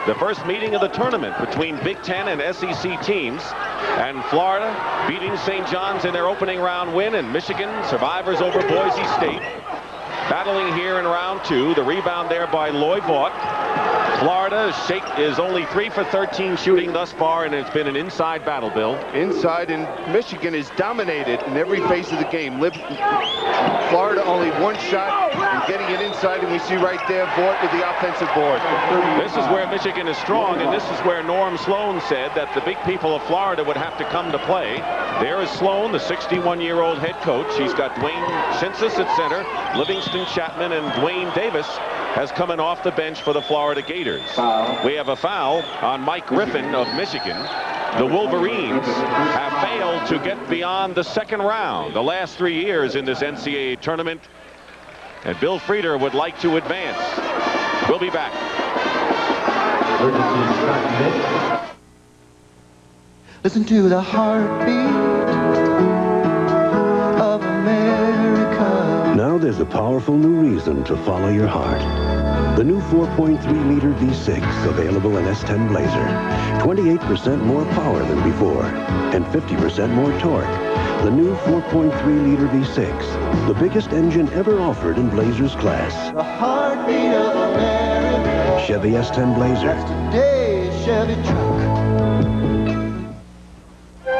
The first meeting of the tournament between Big Ten and SEC teams. And Florida beating St. John's in their opening round win, and Michigan survivors over Boise State. Battling here in round 2. The rebound there by Loy Vaught. Florida is only 3 for 13 shooting thus far, and it's been an inside battle, Bill. Inside, and Michigan is dominated in every phase of the game. Florida only one shot and getting it inside, and we see right there Vaught with the offensive board. This is where Michigan is strong, and this is where Norm Sloan said that the big people of Florida would have to come to play. There is Sloan, the 61-year-old head coach. He's got Dwayne Shinsis at center, Livingston Chapman, and Dwayne Davis has come in off the bench for the Florida Gators. We have a foul on Mike Griffin of Michigan. The Wolverines have failed to get beyond the second round the last 3 years in this NCAA tournament, and Bill Frieder would like to advance. We'll be back. Listen to the heartbeat of America. Now there's a powerful new reason to follow your heart. The new 4.3-liter V6, available in S10 Blazer. 28% more power than before, and 50% more torque. The new 4.3-liter V6, the biggest engine ever offered in Blazer's class. The heartbeat of America. Chevy S10 Blazer. That's today's Chevy truck.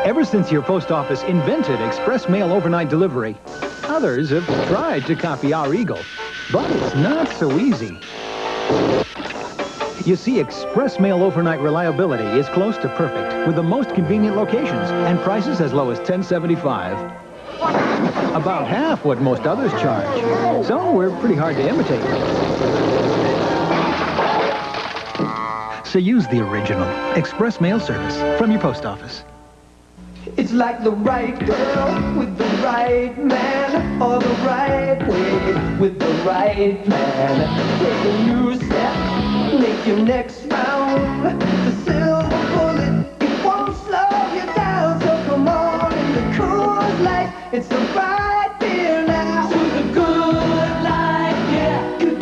Ever since your post office invented express mail overnight delivery, others have tried to copy our Eagle, but it's not so easy. You see, express mail overnight reliability is close to perfect, with the most convenient locations and prices as low as $10.75. About half what most others charge. So we're pretty hard to imitate. So use the original express mail service from your post office. It's like the right girl with the right man, or the right way with the right plan. Take a new step, make your next round. The silver bullet, it won't slow you down. So come on in the Coors Light, it's the right beer now. To the good life, yeah. Good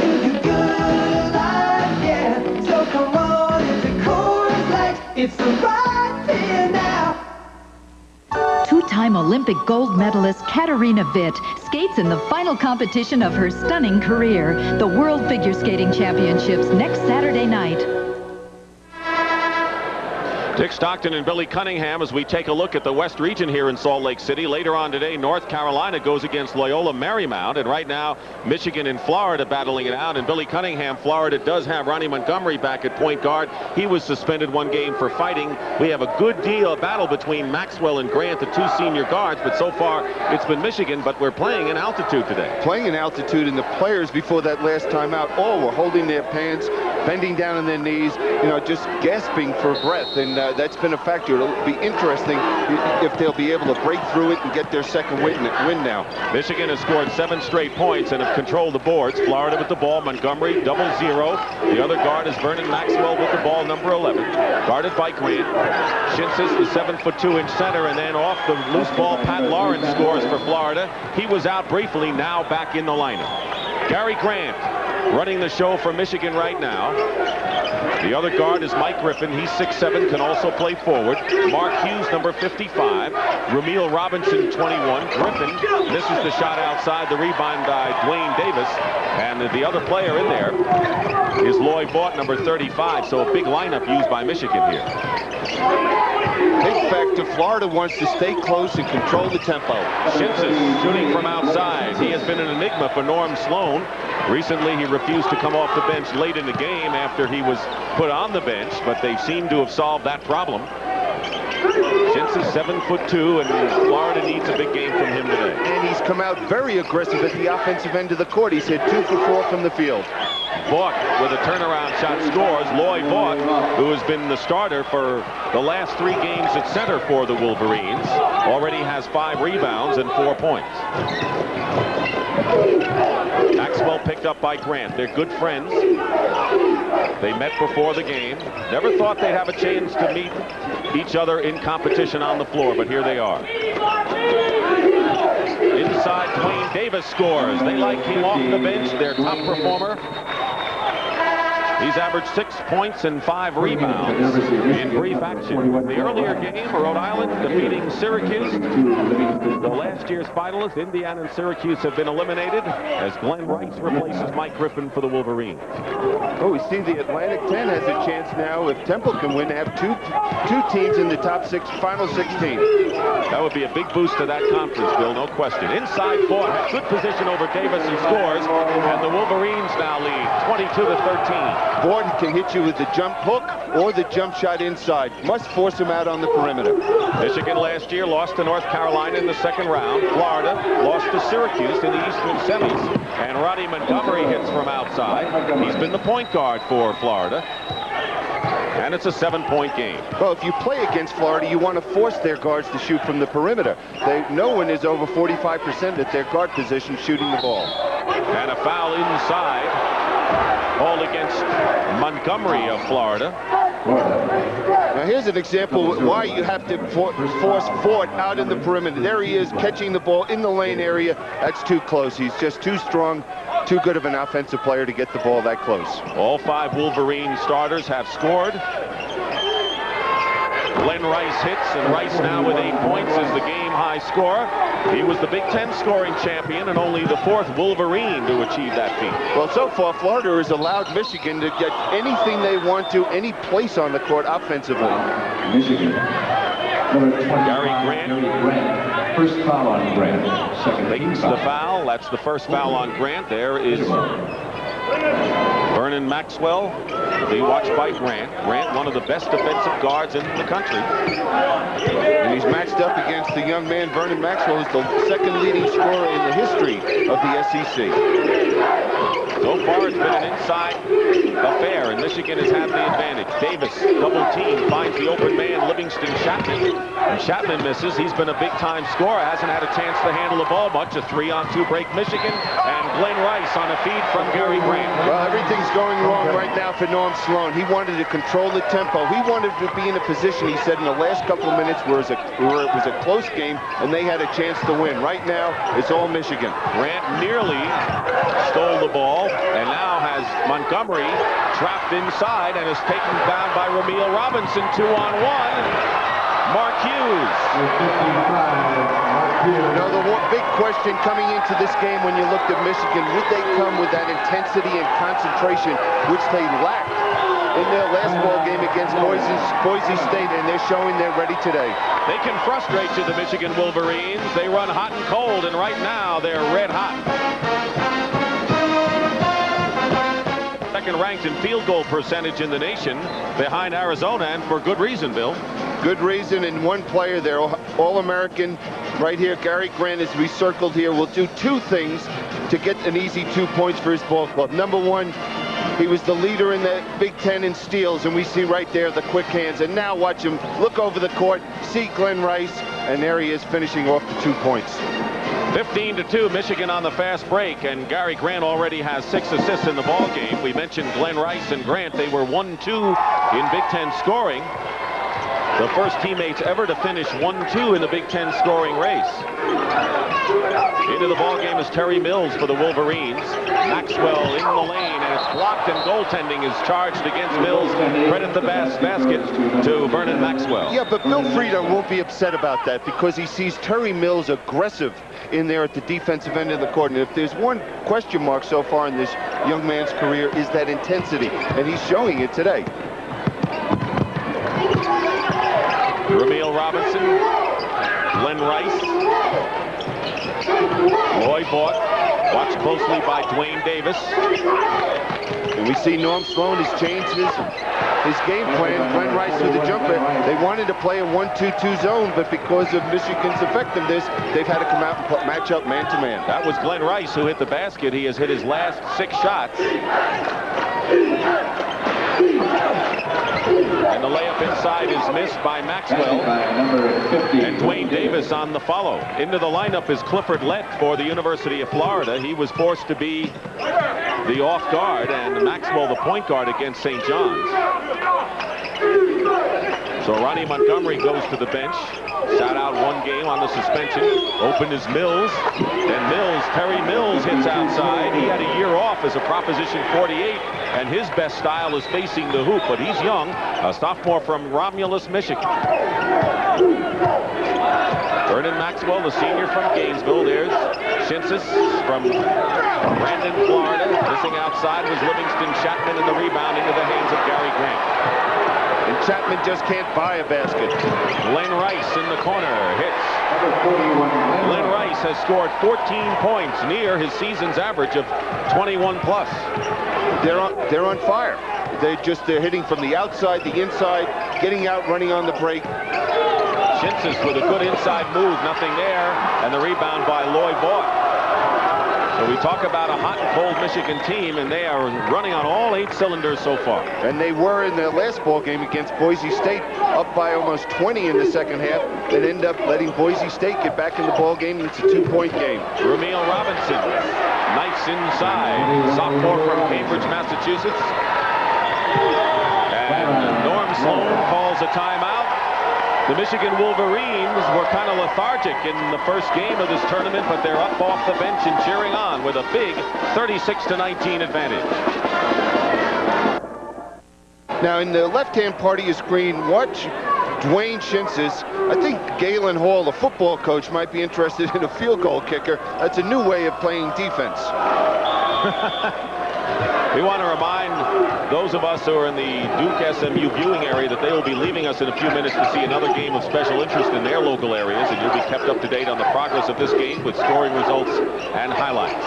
life, yeah. So come on in the Coors Light, it's the right beer now. Two-time Olympic gold medalist Katarina Witt skates in the final competition of her stunning career, the World Figure Skating Championships, next Saturday night. Dick Stockton and Billy Cunningham as we take a look at the West region here in Salt Lake City. Later on today, North Carolina goes against Loyola Marymount, and right now Michigan and Florida battling it out. And Billy Cunningham, Florida does have Ronnie Montgomery back at point guard. He was suspended 1 game for fighting. We have a good deal of battle between Maxwell and Grant, the 2 senior guards, but so far it's been Michigan, but we're playing in altitude today. Playing in altitude, and the players before that last timeout all were holding their pants, bending down on their knees, you know, just gasping for breath, and that's been a factor. It'll be interesting if they'll be able to break through it and get their second win now. Michigan has scored 7 straight points and have controlled the boards. Florida with the ball, Montgomery 0-0. The other guard is Vernon Maxwell with the ball, number 11, guarded by Grant. Shinsis, the 7'2" center, and then off the loose ball, Pat Lawrence scores for Florida. He was out briefly, now back in the lineup. Gary Grant running the show for Michigan right now. The other guard is Mike Griffin. He's 6'7", can also play forward. Mark Hughes, number 55. Ramil Robinson, 21. Griffin misses the shot outside. The rebound by Dwayne Davis. And the other player in there is Loy Vaught, number 35. So a big lineup used by Michigan here. Big factor, Florida wants to stay close and control the tempo. Shinsis shooting from outside. He has been an enigma for Norm Sloan. Recently, he refused to come off the bench late in the game after he was put on the bench, but they seem to have solved that problem. Shinsis 7'2", and Florida needs a big game from him today. And he's come out very aggressive at the offensive end of the court. He's hit 2 for 4 from the field. Vaught with a turnaround shot scores. Loy Vaught, who has been the starter for the last 3 games at center for the Wolverines, already has 5 rebounds and 4 points. Maxwell picked up by Grant. They're good friends. They met before the game. Never thought they'd have a chance to meet each other in competition on the floor, but here they are. Inside, Dwayne Davis scores. They like him off the bench, their top performer. He's averaged 6 points and 5 rebounds in brief action. The earlier game, Rhode Island defeating Syracuse. The last year's finalists, Indiana and Syracuse, have been eliminated as Glenn Rice replaces Mike Griffin for the Wolverines. Oh, we see the Atlantic 10 has a chance now, if Temple can win, to have two teams in the top 6, final 16. That would be a big boost to that conference, Bill, no question. Inside Ford has good position over Davis and scores, and the Wolverines now lead 22-13. Ford can hit you with the jump hook or the jump shot inside. Must force him out on the perimeter. Michigan last year lost to North Carolina in the second round. Florida lost to Syracuse in the Eastern semis. And Rodney Montgomery hits from outside. He's been the point guard for Florida. And it's a 7-point game. Well, if you play against Florida, you want to force their guards to shoot from the perimeter. No one is over 45% at their guard position shooting the ball. And a foul inside. All against Montgomery of Florida. Now here's an example of why you have to force Ford out in the perimeter. There he is catching the ball in the lane area. That's too close. He's just too strong, too good of an offensive player to get the ball that close. All 5 Wolverine starters have scored. Glenn Rice hits, and Rice now with 8 points is the game-high scorer. He was the Big Ten scoring champion and only the 4th Wolverine to achieve that feat. Well, so far, Florida has allowed Michigan to get anything they want to, any place on the court offensively. Michigan. Gary Grant. First foul on Grant. Second. Takes the foul. That's the first foul on Grant. There is Vernon Maxwell, be watched by Grant. Grant, one of the best defensive guards in the country. And he's matched up against the young man, Vernon Maxwell, who's the second leading scorer in the history of the SEC. So far, it's been an inside affair, and Michigan has had the advantage. Davis, double team, finds the open man, Livingston Chapman. And Chapman misses. He's been a big-time scorer, hasn't had a chance to handle the ball much. A 3-on-2 break, Michigan, and Glenn Rice on a feed from Gary Grant. Well, everything's going wrong right now for Norm Sloan. He wanted to control the tempo. He wanted to be in a position, he said, in the last couple of minutes where it was a close game, and they had a chance to win. Right now, it's all Michigan. Grant nearly stole the ball, and now has Montgomery trapped inside and is taken down by Ramil Robinson. 2-on-1. Mark Hughes. The big question coming into this game when you looked at Michigan, would they come with that intensity and concentration which they lacked in their last ball game against Boise State, and they're showing they're ready today. They can frustrate you, the Michigan Wolverines. They run hot and cold, and right now they're red hot. Second ranked in field goal percentage in the nation, behind Arizona, and for good reason, Bill. Good reason, and one player there, All-American, right here, Gary Grant is recircled here, will do 2 things to get an easy 2 points for his ball club. Number 1, he was the leader in the Big Ten in steals, and we see right there the quick hands. And now watch him look over the court, see Glenn Rice, and there he is finishing off the 2 points. 15-2, Michigan on the fast break, and Gary Grant already has 6 assists in the ball game. We mentioned Glenn Rice and Grant. They were 1-2 in Big Ten scoring. The first teammates ever to finish 1-2 in the Big Ten scoring race. Into the ballgame is Terry Mills for the Wolverines. Maxwell in the lane, and it's blocked, and goaltending is charged against Mills. Credit the basket to Vernon Maxwell. Yeah, but Bill Frieda won't be upset about that because he sees Terry Mills aggressive in there at the defensive end of the court. And if there's one question mark so far in this young man's career, is that intensity, and he's showing it today. Ramil Robinson, Glenn Rice, Roy Vaught, watched closely by Dwayne Davis. And we see Norm Sloan has changed his game plan. Glenn Rice with the jumper. They wanted to play a 1-2-2 zone, but because of Michigan's effectiveness, they've had to come out and match up man-to-man. That was Glenn Rice who hit the basket. He has hit his last 6 shots. And the layup inside is missed by Maxwell. And Dwayne Davis on the follow. Into the lineup is Clifford Lett for the University of Florida. He was forced to be the off guard, and Maxwell the point guard against St. John's. So Ronnie Montgomery goes to the bench. Sat out 1 game on the suspension. Open is Mills. And Terry Mills hits outside. He had a year off as a Proposition 48. and his best style is facing the hoop, but he's young, a sophomore from Romulus, Michigan. Vernon Maxwell, the senior from Gainesville. There's Shinsis from Brandon, Florida. Missing outside was Livingston Chapman, and the rebound into the hands of Gary Grant. And Chapman just can't buy a basket. Glenn Rice in the corner hits. Glenn Rice has scored 14 points, near his season's average of 21 plus. They're on fire. They're hitting from the outside, the inside, getting out, running on the break. Shinsis with a good inside move, nothing there, and the rebound by Loy Vaught. So we talk about a hot and cold Michigan team, and they are running on all 8 cylinders so far. And they were in their last ball game against Boise State, up by almost 20 in the second half, and end up letting Boise State get back in the ball game. It's a 2-point game. Rumeal Robinson, nice inside, sophomore from Cambridge, Massachusetts. And Norm Sloan calls a timeout. The Michigan Wolverines were kind of lethargic in the first game of this tournament, but they're up off the bench and cheering on with a big 36-19 advantage. Now, in the left-hand part of your screen, watch Dwayne Shinsis. I think Galen Hall, the football coach, might be interested in a field goal kicker. That's a new way of playing defense. We want to remind those of us who are in the Duke SMU viewing area that they will be leaving us in a few minutes to see another game of special interest in their local areas, and you'll be kept up to date on the progress of this game with scoring results and highlights.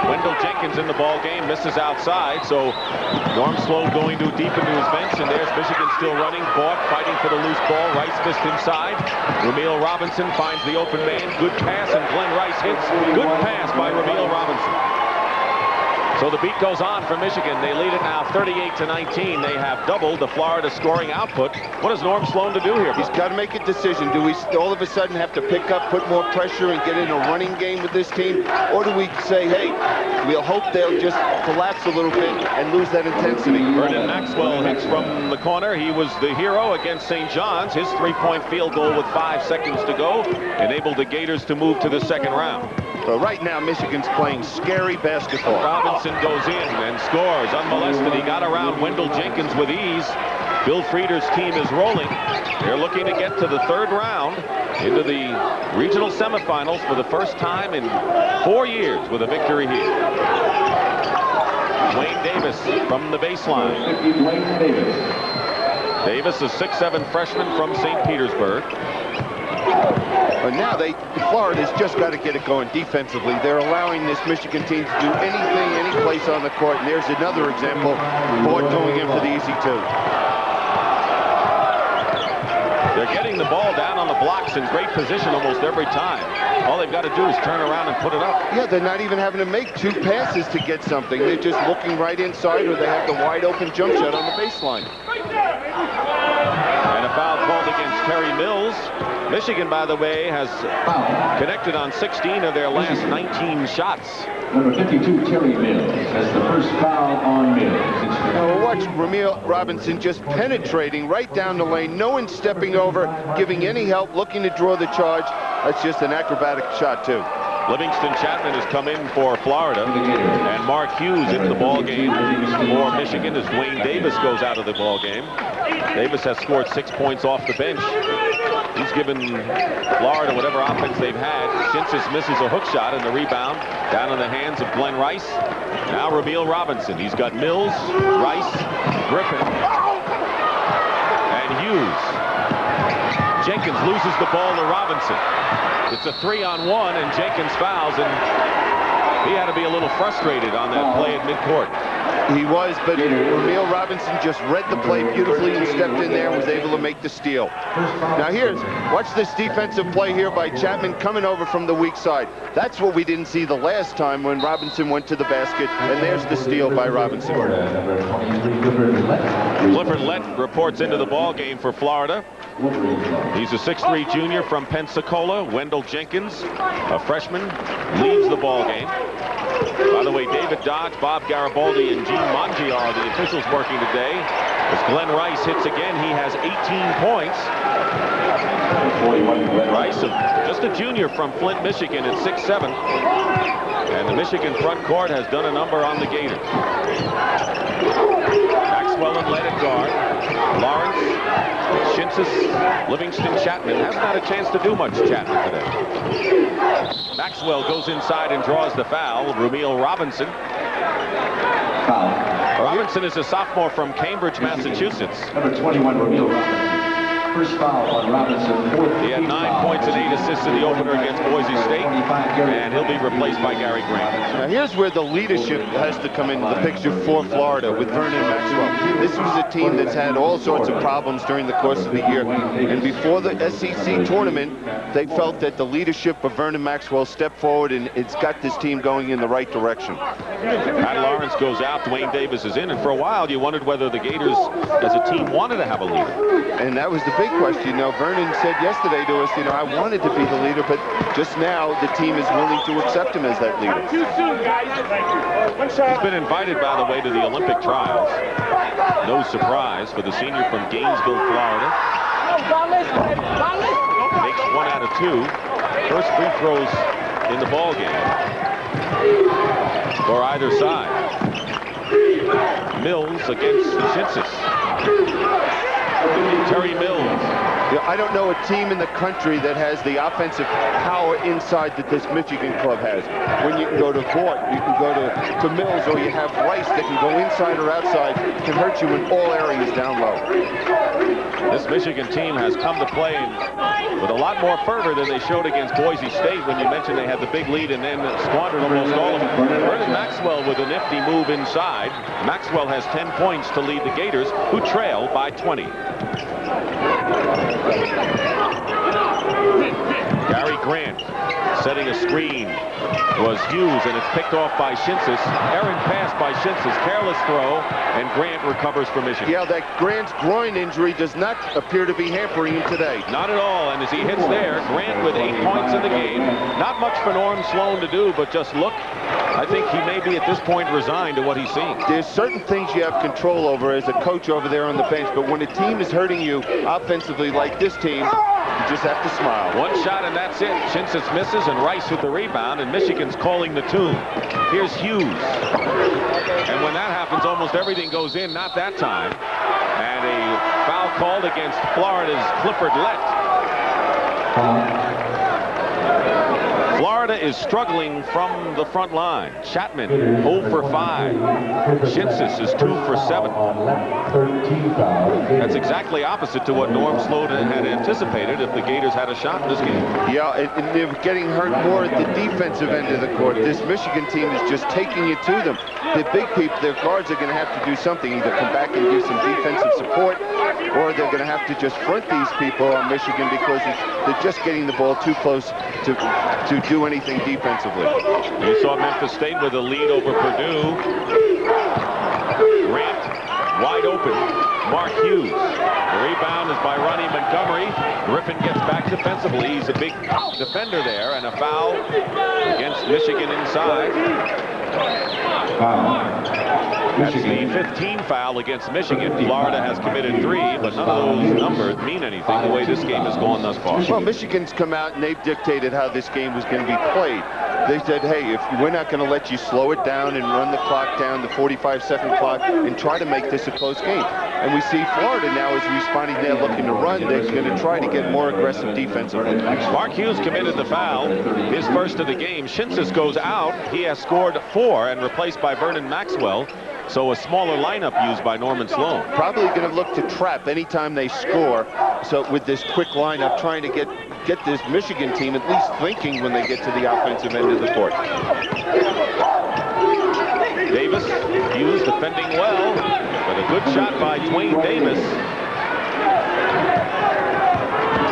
Wendell Jenkins in the ball game, misses outside, so Norm Sloan going deep into his bench, and there's Michigan still running. Vaught fighting for the loose ball. Rice missed inside. Rumeal Robinson finds the open man. Good pass, and Glenn Rice hits. Good pass by Rumeal Robinson. So the beat goes on for Michigan. They lead it now 38-19. They have doubled the Florida scoring output. What is Norm Sloan to do here? He's got to make a decision. Do we all of a sudden have to pick up, put more pressure, and get in a running game with this team? Or do we say, hey, we'll hope they'll just collapse a little bit and lose that intensity? Vernon Maxwell hits from the corner. He was the hero against St. John's. His 3-point field goal with 5 seconds to go enabled the Gators to move to the second round. So right now, Michigan's playing scary basketball. Robinson goes in and scores unmolested. He got around Wendell Jenkins with ease. Bill Frieder's team is rolling. They're looking to get to the third round into the regional semifinals for the first time in 4 years with a victory here. Wayne Davis from the baseline. Davis, a 6'7" freshman from St. Petersburg. But now Florida's just got to get it going defensively. They're allowing this Michigan team to do anything, any place on the court. And there's another example. Vaught going in for the easy 2. They're getting the ball down on the blocks in great position almost every time. All they've got to do is turn around and put it up. Yeah, they're not even having to make 2 passes to get something. They're just looking right inside, or they have the wide open jump shot on the baseline. And a foul called against Terry Mills. Michigan, by the way, has connected on 16 of their last 19 shots. Number 52, Terry Mills, has the first foul on Mills. Now watch Rumeal Robinson just penetrating right down the lane. No one stepping over, giving any help, looking to draw the charge. That's just an acrobatic shot, too. Livingston Chapman has come in for Florida, and Mark Hughes into the ball game for Michigan as Wayne Davis goes out of the ball game. Davis has scored 6 points off the bench. He's given Florida whatever offense they've had. Shinsis misses a hook shot, and the rebound down in the hands of Glenn Rice. Now Rumeal Robinson. He's got Mills, Rice, Griffin, and Hughes. Jenkins loses the ball to Robinson. It's a 3-on-1, and Jenkins fouls, and he had to be a little frustrated on that play at midcourt. He was, but Rumeal Robinson just read the play beautifully and stepped in there and was able to make the steal. Now watch this defensive play here by Chapman coming over from the weak side. That's what we didn't see the last time when Robinson went to the basket, and there's the steal by Robinson. Clifford Lett reports into the ball game for Florida. He's a 6'3" junior from Pensacola. Wendell Jenkins, a freshman, leaves the ball game. By the way, David Dodge, Bob Garibaldi, and Gene Mangiar are the officials working today. As Glenn Rice hits again, he has 18 points. 41, Glenn Rice, just a junior from Flint, Michigan at 6'7". And the Michigan front court has done a number on the Gators. Maxwell and led at guard. Lawrence, Shinsis, Livingston, Chapman. Hasn't had a chance to do much, Chapman, today. Maxwell goes inside and draws the foul. Rumeal Robinson. Foul. Robinson is a sophomore from Cambridge, Massachusetts. Number 21, Rumeal Robinson. First foul on Robinson. He had 9 points and 8 assists in the opener against Boise State, and he'll be replaced by Gary Grant. Now here's where the leadership has to come into the picture for Florida with Vernon Maxwell. This was a team that's had all sorts of problems during the course of the year, and before the SEC tournament, they felt that the leadership of Vernon Maxwell stepped forward, and it's got this team going in the right direction. Pat Lawrence goes out, Dwayne Davis is in, and for a while you wondered whether the Gators as a team wanted to have a leader. And that was the big question. You know, Vernon said yesterday to us, you know, I wanted to be the leader, but just now the team is willing to accept him as that leader. He's been invited, by the way, to the Olympic trials. No surprise for the senior from Gainesville, Florida. Makes 1 out of 2. First free throws in the ball game for either side. Mills against Shinsis. Terry Mills. I don't know a team in the country that has the offensive power inside that this Michigan club has. When you can go to Vaught, you can go to Mills, or you have Rice that can go inside or outside, can hurt you in all areas down low. This Michigan team has come to play with a lot more fervor than they showed against Boise State when you mentioned they had the big lead and then squandered almost all of it. Vernon Maxwell with a nifty move inside. Maxwell has 10 points to lead the Gators, who trail by 20. Gary Grant setting a screen was Hughes, and it's picked off by Shinsis. Errant pass by Shinsis, careless throw, and Grant recovers for Michigan. Yeah, that Grant's groin injury does not appear to be hampering him today. Not at all, and as he hits there, Grant with 8 points in the game. Not much for Norm Sloan to do, but just look. I think he may be at this point resigned to what he's seeing. There's certain things you have control over as a coach over there on the bench, but when a team is hurting you offensively like this team, you just have to smile. One shot and that's it. Shinsis misses and Rice with the rebound, and Michigan's calling the tune. Here's Hughes. And when that happens, almost everything goes in. Not that time. And a foul called against Florida's Clifford Lett. Florida is struggling from the front line. Chapman 0 for 5. Shinsis is 2 for 7. That's exactly opposite to what Norm Sloan had anticipated if the Gators had a shot in this game. Yeah, and they're getting hurt more at the defensive end of the court. This Michigan team is just taking it to them. The big people, their guards are going to have to do something, either come back and give some defensive support, or they're going to have to just front these people on Michigan because they're just getting the ball too close to do anything defensively. You saw Memphis State with a lead over Purdue. Grant wide open. Mark Hughes. The rebound is by Ronnie Montgomery. Griffin gets back defensively. He's a big defender there, and a foul against Michigan inside. That's the 15 foul against Michigan. Florida has committed 3, but none of those numbers mean anything the way this game has gone thus far. Well, Michigan's come out and they've dictated how this game was going to be played. They said, hey, if we're not going to let you slow it down and run the clock down, the 45-second clock, and try to make this a close game. And we see Florida now is responding. They're looking to run. They're going to try to get more aggressive defensively. Mark Hughes committed the foul, his first of the game. Shinsis goes out. He has scored 4 and replaced by Vernon Maxwell. So a smaller lineup used by Norman Sloan. Probably going to look to trap anytime they score. So with this quick lineup, trying to get this Michigan team at least thinking when they get to the offensive end of the court. Davis, Hughes defending well, but a good shot by Dwayne Davis.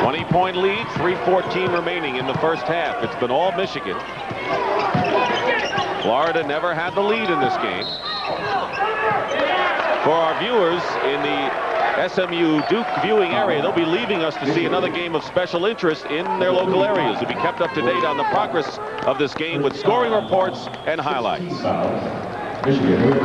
20-point lead, 3:14 remaining in the first half. It's been all Michigan. Florida never had the lead in this game. For our viewers in the SMU Duke viewing area, they'll be leaving us to see another game of special interest in their local areas. They'll be kept up to date on the progress of this game with scoring reports and highlights. Michigan, Michigan.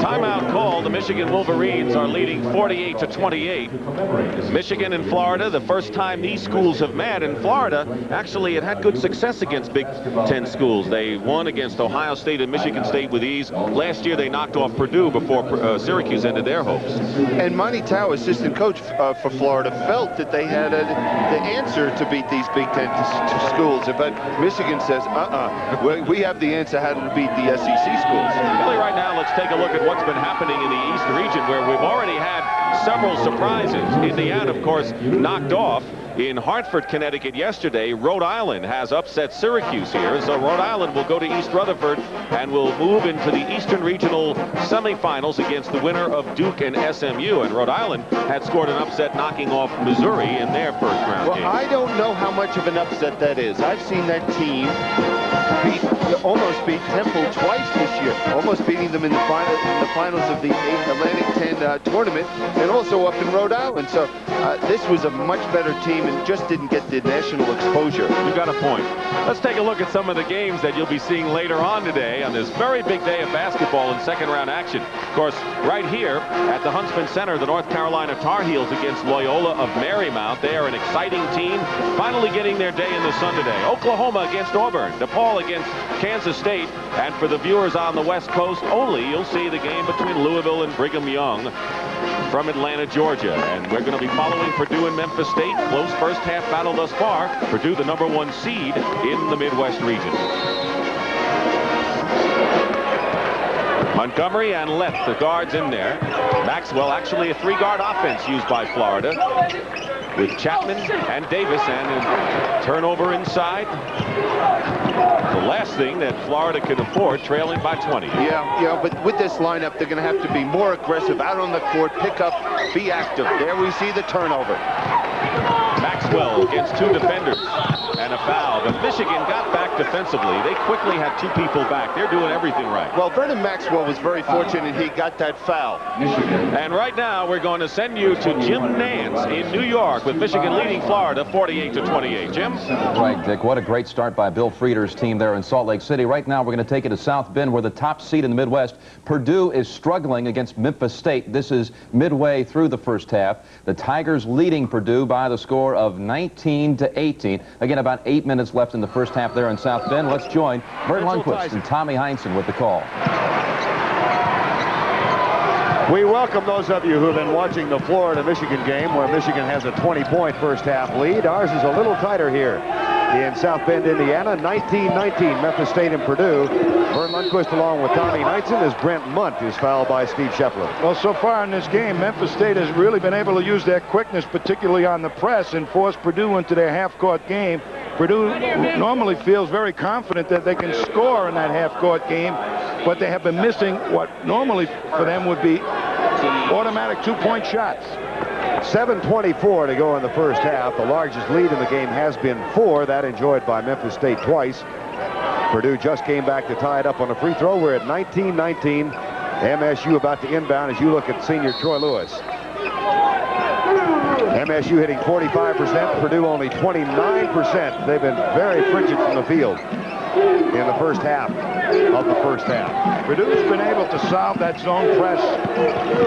Timeout call. The Michigan Wolverines are leading 48-28. Michigan and Florida, the first time these schools have met. And Florida actually had good success against Big Ten schools. They won against Ohio State and Michigan State with ease. Last year they knocked off Purdue before Syracuse ended their hopes. And Monty Tao, assistant coach for Florida, felt that they had the answer to beat these Big Ten schools. But Michigan says, we have the answer how to beat the SEC schools. Really, right now, let's take a look at what's been happening in the East region, where we've already had several surprises. Indiana, of course, knocked off in Hartford, Connecticut yesterday. Rhode Island has upset Syracuse here, so Rhode Island will go to East Rutherford and will move into the Eastern Regional semifinals against the winner of Duke and SMU. And Rhode Island had scored an upset knocking off Missouri in their first-round game. I don't know how much of an upset that is. I've seen that team almost beat Temple twice this year, almost beating them in the finals of the Atlantic 10 tournament, and also up in Rhode Island. So this was a much better team and just didn't get the national exposure. You got a point. Let's take a look at some of the games that you'll be seeing later on today on this very big day of basketball and second-round action. Of course, right here at the Huntsman Center, the North Carolina Tar Heels against Loyola of Marymount. They are an exciting team, finally getting their day in the sun today. Oklahoma against Auburn, DePaul against Kansas State, and for the viewers on the West Coast only, you'll see the game between Louisville and Brigham Young from Atlanta, Georgia. And we're going to be following Purdue and Memphis State. Close first half battle thus far. Purdue, the #1 seed in the Midwest region. Montgomery and Lett, the guards in there. Maxwell, actually a three-guard offense used by Florida, with Chapman and Davis, and a turnover inside. The last thing that Florida can afford, trailing by 20. Yeah, but with this lineup, they're going to have to be more aggressive out on the court, pick up, be active. There we see the turnover. Maxwell against two defenders and a foul. But Michigan got back defensively. They quickly had two people back. They're doing everything right. Well, Vernon Maxwell was very fortunate he got that foul. And right now, we're going to send you to Jim Nance in New York with Michigan leading Florida 48-28. Jim? Right, Dick. What a great start by Bill Frieder's team there in Salt Lake City. Right now, we're going to take it to South Bend, where the top seed in the Midwest, Purdue, is struggling against Memphis State. This is midway through the first half. The Tigers leading Purdue by the score of 19-18. Again, about 8 minutes left in the first half there in South Bend. Let's join Bert Lundquist and Tommy Heinsohn with the call. We welcome those of you who have been watching the Florida-Michigan game, where Michigan has a 20-point first-half lead. Ours is a little tighter here in South Bend, Indiana. 19-19, Memphis State and Purdue. Vern Lundquist along with Tommy Heinsohn as Brent Munt is fouled by Steve Scheffler. Well, so far in this game, Memphis State has really been able to use their quickness, particularly on the press, and force Purdue into their half-court game. Purdue normally feels very confident that they can score in that half-court game, but they have been missing what normally for them would be automatic two-point shots. 7:24 to go in the first half. The largest lead in the game has been 4. That enjoyed by Memphis State twice. Purdue just came back to tie it up on a free throw. We're at 19-19. MSU about to inbound as you look at senior Troy Lewis. MSU hitting 45%, Purdue only 29%. They've been very frigid from the field in the first half of the first half. Purdue's been able to solve that zone press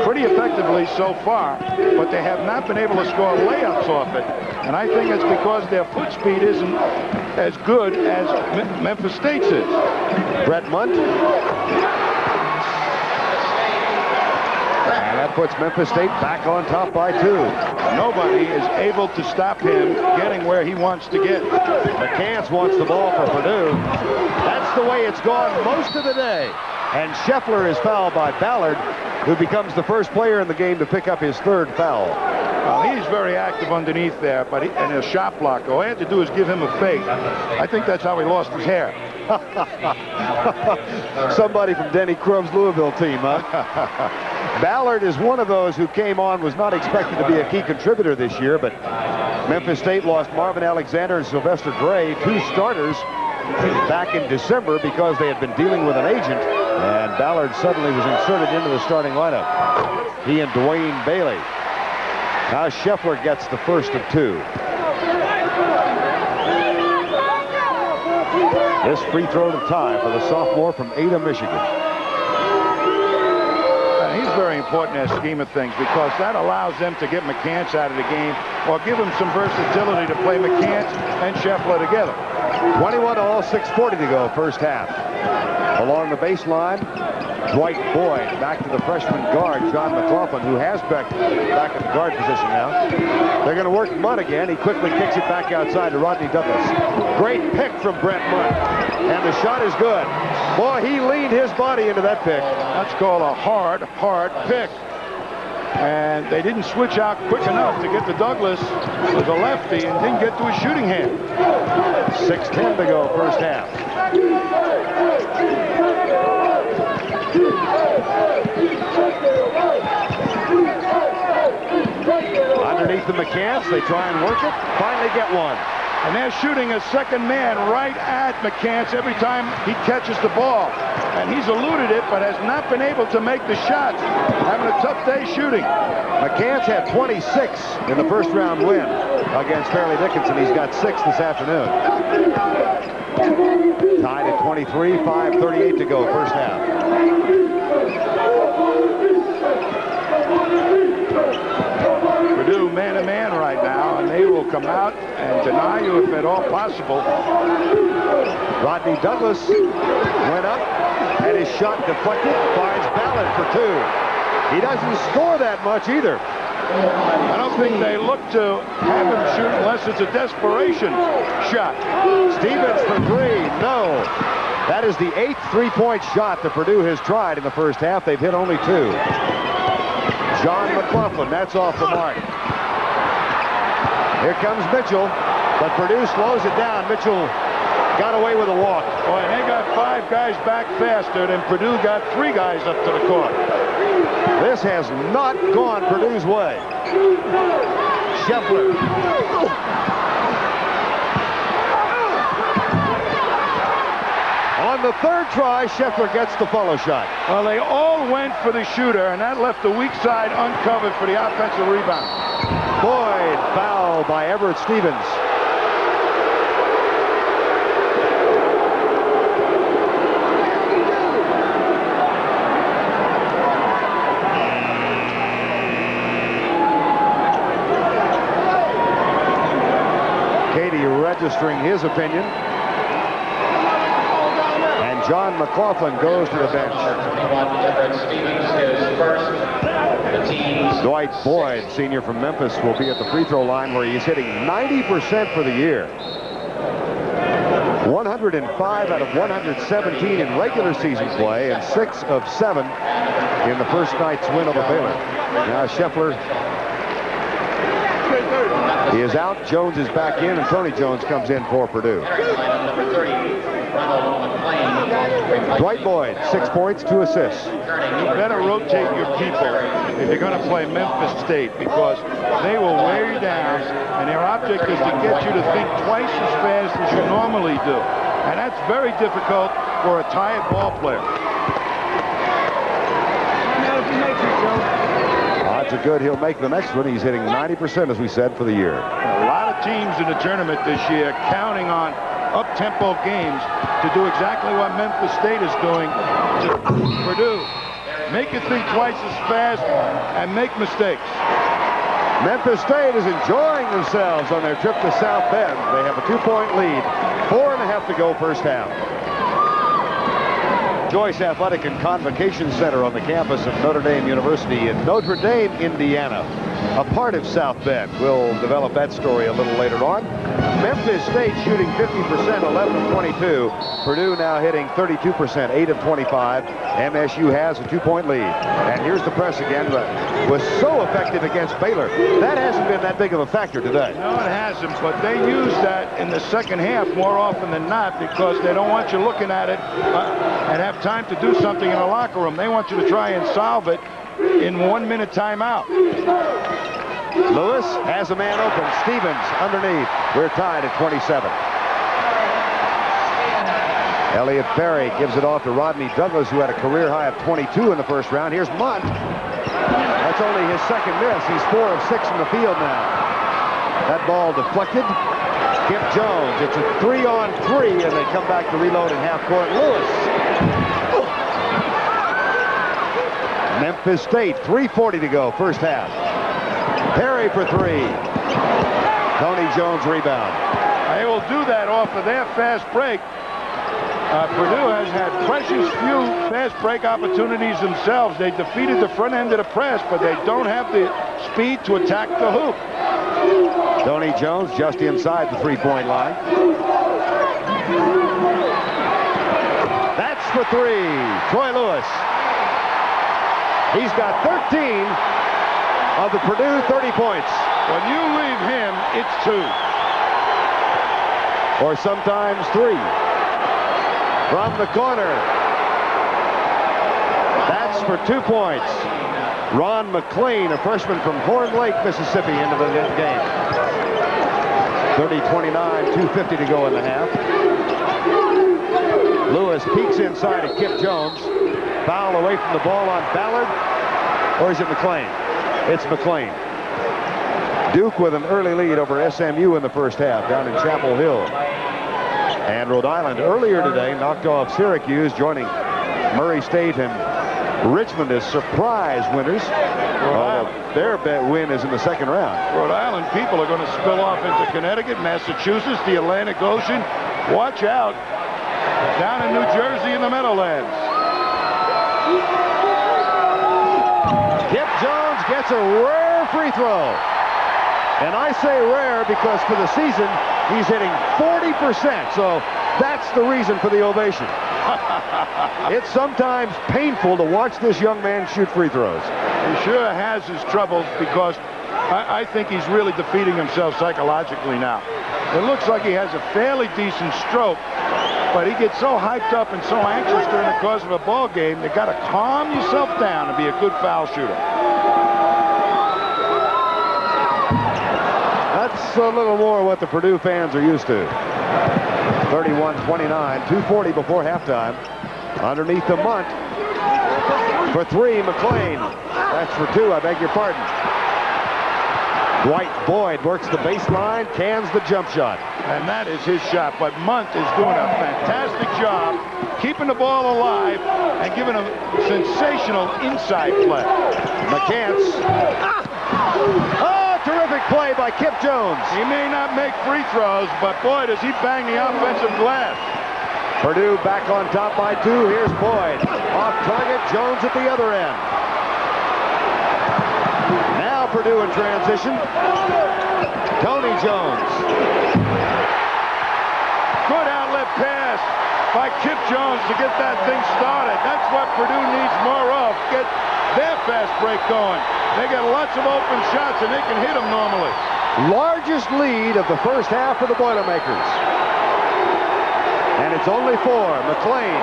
pretty effectively so far, but they have not been able to score layups off it. And I think it's because their foot speed isn't as good as Memphis State's is. Brett Munt. And that puts Memphis State back on top by 2. Nobody is able to stop him getting where he wants to get. McCants wants the ball for Purdue. That's the way it's gone most of the day. And Scheffler is fouled by Ballard, who becomes the first player in the game to pick up his 3rd foul. Well, he's very active underneath there, but and a shot blocker. All I had to do is give him a fake. I think that's how he lost his hair. Somebody from Denny Crum's Louisville team, huh? Ballard is one of those who came on, was not expected to be a key contributor this year, but Memphis State lost Marvin Alexander and Sylvester Gray, 2 starters, back in December because they had been dealing with an agent, and Ballard suddenly was inserted into the starting lineup. He and Dwayne Bailey. Now Scheffler gets the first of 2. This free throw to tie for the sophomore from Ada, Michigan. important in their scheme of things because that allows them to get McCants out of the game or give them some versatility to play McCants and Scheffler together. 21 all, 6:40 to go, first half. Along the baseline, Dwight Boyd back to the freshman guard, John McLaughlin, who has back in the guard position now. They're going to work Mudd again. He quickly kicks it back outside to Rodney Douglas. Great pick from Brent Mudd. And the shot is good. Boy, he leaned his body into that pick. That's called a hard pick. And they didn't switch out quick enough to get to Douglas, who was a lefty, and didn't get to his shooting hand. 6:10 to go, first half. Underneath the McCants, they try and work it, finally get one. And they're shooting a second man right at McCants every time he catches the ball. And he's eluded it, but has not been able to make the shots. Having a tough day shooting. McCants had 26 in the first round win against Fairleigh Dickinson. He's got 6 this afternoon. Tied at 23, 5:38 to go, first half. Purdue man-to-man right now, and they will come out and deny you if at all possible. Rodney Douglas went up, had his shot deflected, finds Ballard for 2. He doesn't score that much either. I don't think they look to have him shoot unless it's a desperation shot. Stevens for 3, no. That is the 8th three-point shot that Purdue has tried in the first half. They've hit only 2. John McLaughlin, that's off the mark. Here comes Mitchell, but Purdue slows it down. Mitchell got away with a walk. Boy, and they got 5 guys back faster than Purdue got 3 guys up to the court. This has not gone Purdue's way. Scheffler. On the third try, Scheffler gets the follow shot. Well, they all went for the shooter, and that left the weak side uncovered for the offensive rebound. Boyd, foul by Everett Stevens. Katie registering his opinion. And John McLaughlin goes to the bench. Dwight Boyd, senior from Memphis, will be at the free throw line where he's hitting 90% for the year. 105 out of 117 in regular season play and 6 of 7 in the first night's win over Baylor. Now Scheffler is out. Jones is back in, and Tony Jones comes in for Purdue. Dwight Boyd, 6 points, 2 assists. You better rotate your people if you're going to play Memphis State, because they will wear you down, and their object is to get you to think twice as fast as you normally do. And that's very difficult for a tired ball player. Odds are good he'll make the next one. He's hitting 90%, as we said, for the year. A lot of teams in the tournament this year counting on up-tempo games to do exactly what Memphis State is doing to Purdue. Make you think twice as fast and make mistakes. Memphis State is enjoying themselves on their trip to South Bend. They have a 2-point lead. 4.5 to go, first half. Joyce Athletic and Convocation Center on the campus of Notre Dame University in Notre Dame, Indiana. A part of South Bend. We'll develop that story a little later on. Memphis State shooting 50%, 11 of 22. Purdue now hitting 32%, 8 of 25. MSU has a 2-point lead. And here's the press again, but was so effective against Baylor. That hasn't been that big of a factor today. No, it hasn't, but they use that in the second half more often than not because they don't want you looking at it and have time to do something in the locker room. They want you to try and solve it in 1-minute timeout. Lewis has a man open. Stevens underneath. We're tied at 27. Elliot Perry gives it off to Rodney Douglas, who had a career high of 22 in the first round. Here's Munt. That's only his second miss. He's 4 of 6 in the field now. That ball deflected. Kip Jones. It's a 3-on-3, and they come back to reload in half court. Lewis. Memphis State, 3:40 to go, first half. Perry for three. Tony Jones rebound. They will do that off of their fast break. Purdue has had precious few fast break opportunities themselves. They defeated the front end of the press, but they don't have the speed to attack the hoop. Tony Jones just inside the three-point line. That's for three. Troy Lewis. He's got 13 of the Purdue 30 points. When you leave him, it's 2. Or sometimes 3. From the corner. That's for 2 points. Ron McClain, a freshman from Horn Lake, Mississippi, into the game. 30-29, 2:50 to go in the half. Lewis peeks inside at Kip Jones. Foul away from the ball on Ballard. Or is it McClain? It's McClain. Duke with an early lead over SMU in the first half down in Chapel Hill. And Rhode Island earlier today knocked off Syracuse, joining Murray State and Richmond as surprise winners. Their win is in the second round. Rhode Island people are going to spill off into Connecticut, Massachusetts, the Atlantic Ocean. Watch out. Down in New Jersey in the Meadowlands. Kip Jones gets a rare free throw. And I say rare because for the season, he's hitting 40%. So that's the reason for the ovation. It's sometimes painful to watch this young man shoot free throws. He sure has his troubles because I think he's really defeating himself psychologically now. It looks like he has a fairly decent stroke, but he gets so hyped up and so anxious during the course of a ball game, you got to calm yourself down to be a good foul shooter. That's a little more what the Purdue fans are used to. 31-29, 2:40 before halftime. Underneath the Munt. For three, McClain. That's for 2, I beg your pardon. Dwight Boyd works the baseline, cans the jump shot. And that is his shot, but Munt is doing a fantastic job keeping the ball alive and giving a sensational inside play. McCants. Oh, terrific play by Kip Jones. He may not make free throws, but boy, does he bang the offensive glass. Purdue back on top by 2. Here's Boyd. Off target, Jones at the other end. Now Purdue in transition. Tony Jones. Good outlet pass by Kip Jones to get that thing started. That's what Purdue needs more of. Get their fast break going. They got lots of open shots and they can hit them normally. Largest lead of the first half for the Boilermakers. And it's only 4. McClain.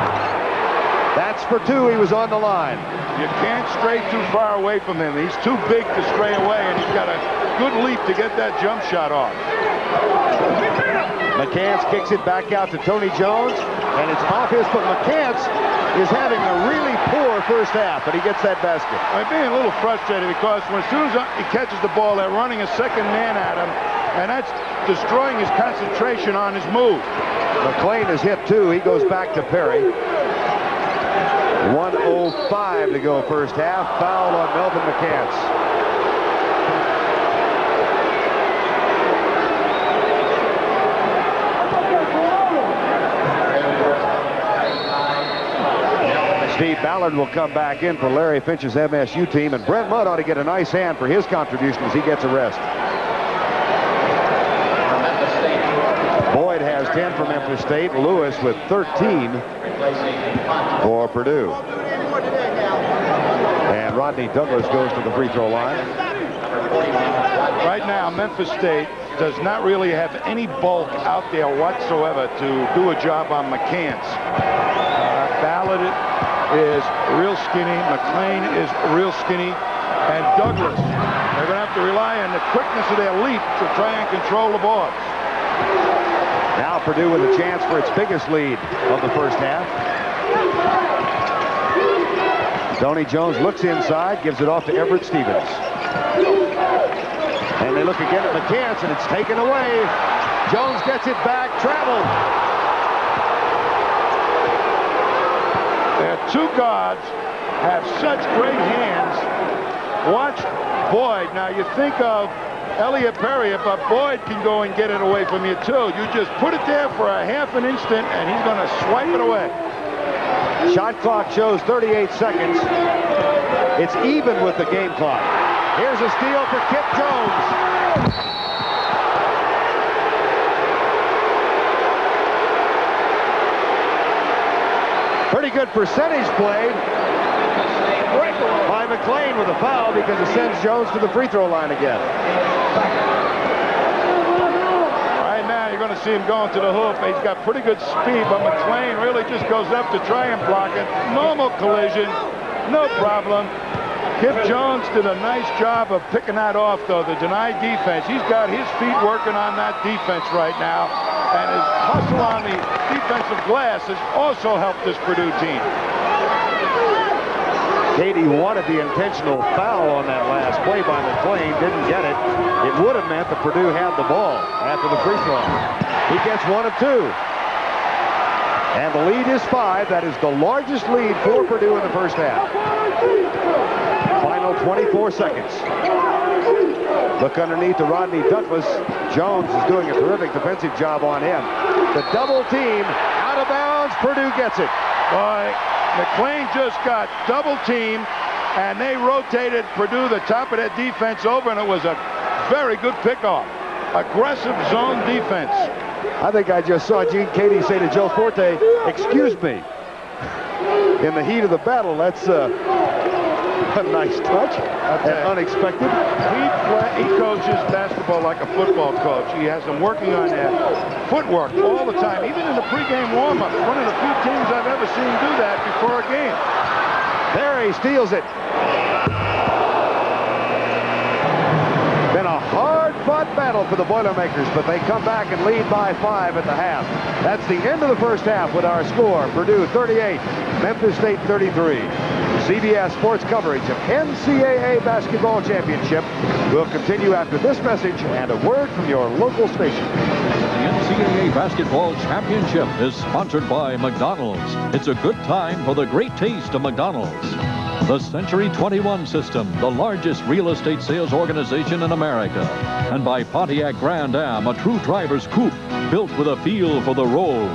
That's for 2. He was on the line. You can't stray too far away from him. He's too big to stray away, and he's got a good leap to get that jump shot off. McCants kicks it back out to Tony Jones, and it's off his foot. McCants is having a really poor first half, but he gets that basket. I'm being a little frustrated because as soon as he catches the ball, they're running a second man at him, and that's destroying his concentration on his move. McClain is hit, too. He goes back to Perry. 1:05 to go first half. Foul on Melvin McCants. Steve Ballard will come back in for Larry Finch's MSU team, and Brent Mudd ought to get a nice hand for his contribution as he gets a rest. Boyd has 10 for Memphis State. Lewis with 13 for Purdue. And Rodney Douglas goes to the free throw line. Right now, Memphis State does not really have any bulk out there whatsoever to do a job on McCants. Ballard is real skinny. McClain is real skinny. And Douglas, they're going to have to rely on the quickness of their leap to try and control the boards. Now Purdue with a chance for its biggest lead of the first half. Tony Jones looks inside, gives it off to Everett Stevens. And they look again at McCants, and it's taken away. Jones gets it back, traveled. There are 2 guards have such great hands. Watch Boyd. Now, you think of Elliot Perry, but Boyd can go and get it away from you, too. You just put it there for a half an instant, and he's going to swipe it away. Shot clock shows 38 seconds. It's even with the game clock. Here's a steal for Kip Jones. Pretty good percentage played by McLean with a foul because it sends Jones to the free throw line again. Right now, you're going to see him going to the hoop. He's got pretty good speed, but McLean really just goes up to try and block it. Normal collision, no problem. Kip Jones did a nice job of picking that off, though, the denied defense. He's got his feet working on that defense right now, and his hustle on the defensive glass has also helped this Purdue team. Katie wanted the intentional foul on that last play by McLean, didn't get it. It would have meant that Purdue had the ball after the free throw. He gets 1 of 2. And the lead is 5. That is the largest lead for Purdue in the first half. Final 24 seconds. Look underneath to Rodney Douglas. Jones is doing a terrific defensive job on him. The double team out of bounds. Purdue gets it. Boy, McLean just got double teamed, and they rotated Purdue, the top of that defense, over, and it was a very good pickoff. Aggressive zone defense. I think I just saw Gene Katie say to Joe Forte, "Excuse me." In the heat of the battle, that's a nice touch and unexpected. He coaches basketball like a football coach. He has them working on their footwork all the time, even in the pregame warm-up. One of the few teams I've ever seen do that before a game. Perry steals it. Been a hard-fought battle for the Boilermakers, but they come back and lead by 5 at the half. That's the end of the first half with our score. Purdue 38, Memphis State 33. CBS Sports coverage of NCAA Basketball Championship will continue after this message and a word from your local station. The NCAA Basketball Championship is sponsored by McDonald's. It's a good time for the great taste of McDonald's. The Century 21 System, the largest real estate sales organization in America. And by Pontiac Grand Am, a true driver's coupe built with a feel for the road.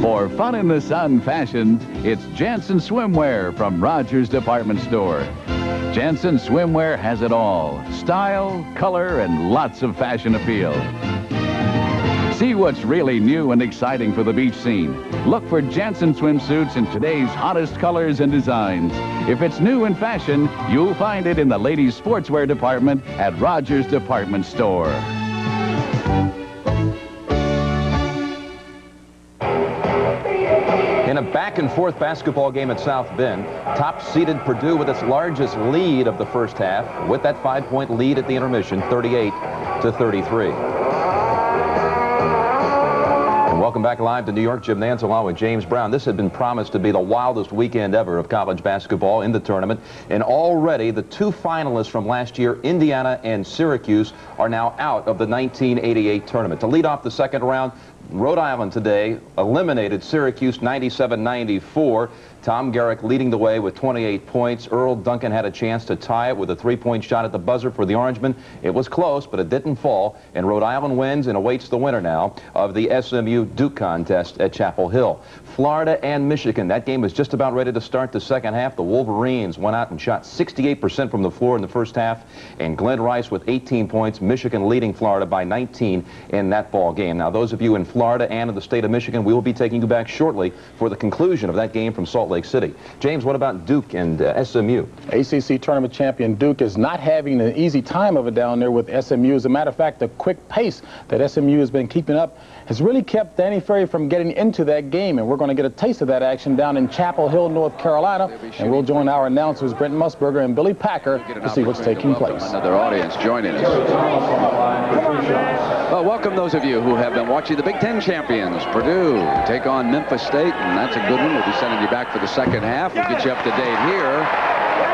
For fun in the sun fashion, it's Jansen Swimwear from Rogers Department Store. Jansen Swimwear has it all. Style, color, and lots of fashion appeal. See what's really new and exciting for the beach scene. Look for Jansen swimsuits in today's hottest colors and designs. If it's new in fashion, you'll find it in the ladies' sportswear department at Rogers Department Store. In a back-and-forth basketball game at South Bend, top-seeded Purdue with its largest lead of the first half, with that 5-point lead at the intermission, 38-33. And welcome back live to New York. Jim Nantz along with James Brown. This had been promised to be the wildest weekend ever of college basketball in the tournament. And already the 2 finalists from last year, Indiana and Syracuse, are now out of the 1988 tournament. To lead off the second round, Rhode Island today eliminated Syracuse 97-94. Tom Garrick leading the way with 28 points. Earl Duncan had a chance to tie it with a 3-point shot at the buzzer for the Orangemen. It was close, but it didn't fall. And Rhode Island wins and awaits the winner now of the SMU Duke contest at Chapel Hill. Florida and Michigan. That game is just about ready to start the second half. The Wolverines went out and shot 68% from the floor in the first half. And Glenn Rice with 18 points. Michigan leading Florida by 19 in that ball game. Now, those of you in Florida and in the state of Michigan, we will be taking you back shortly for the conclusion of that game from Salt Lake City. James, what about Duke and SMU? ACC tournament champion Duke is not having an easy time of it down there with SMU. As a matter of fact, the quick pace that SMU has been keeping up has really kept Danny Ferry from getting into that game, and we're going to get a taste of that action down in Chapel Hill, North Carolina, and we'll join our announcers Brent Musburger and Billy Packer to see what's taking place. Another audience joining us. Well, welcome those of you who have been watching the Big Ten champions, Purdue, take on Memphis State, and that's a good one. We'll be sending you back for the second half. We'll get you up to date here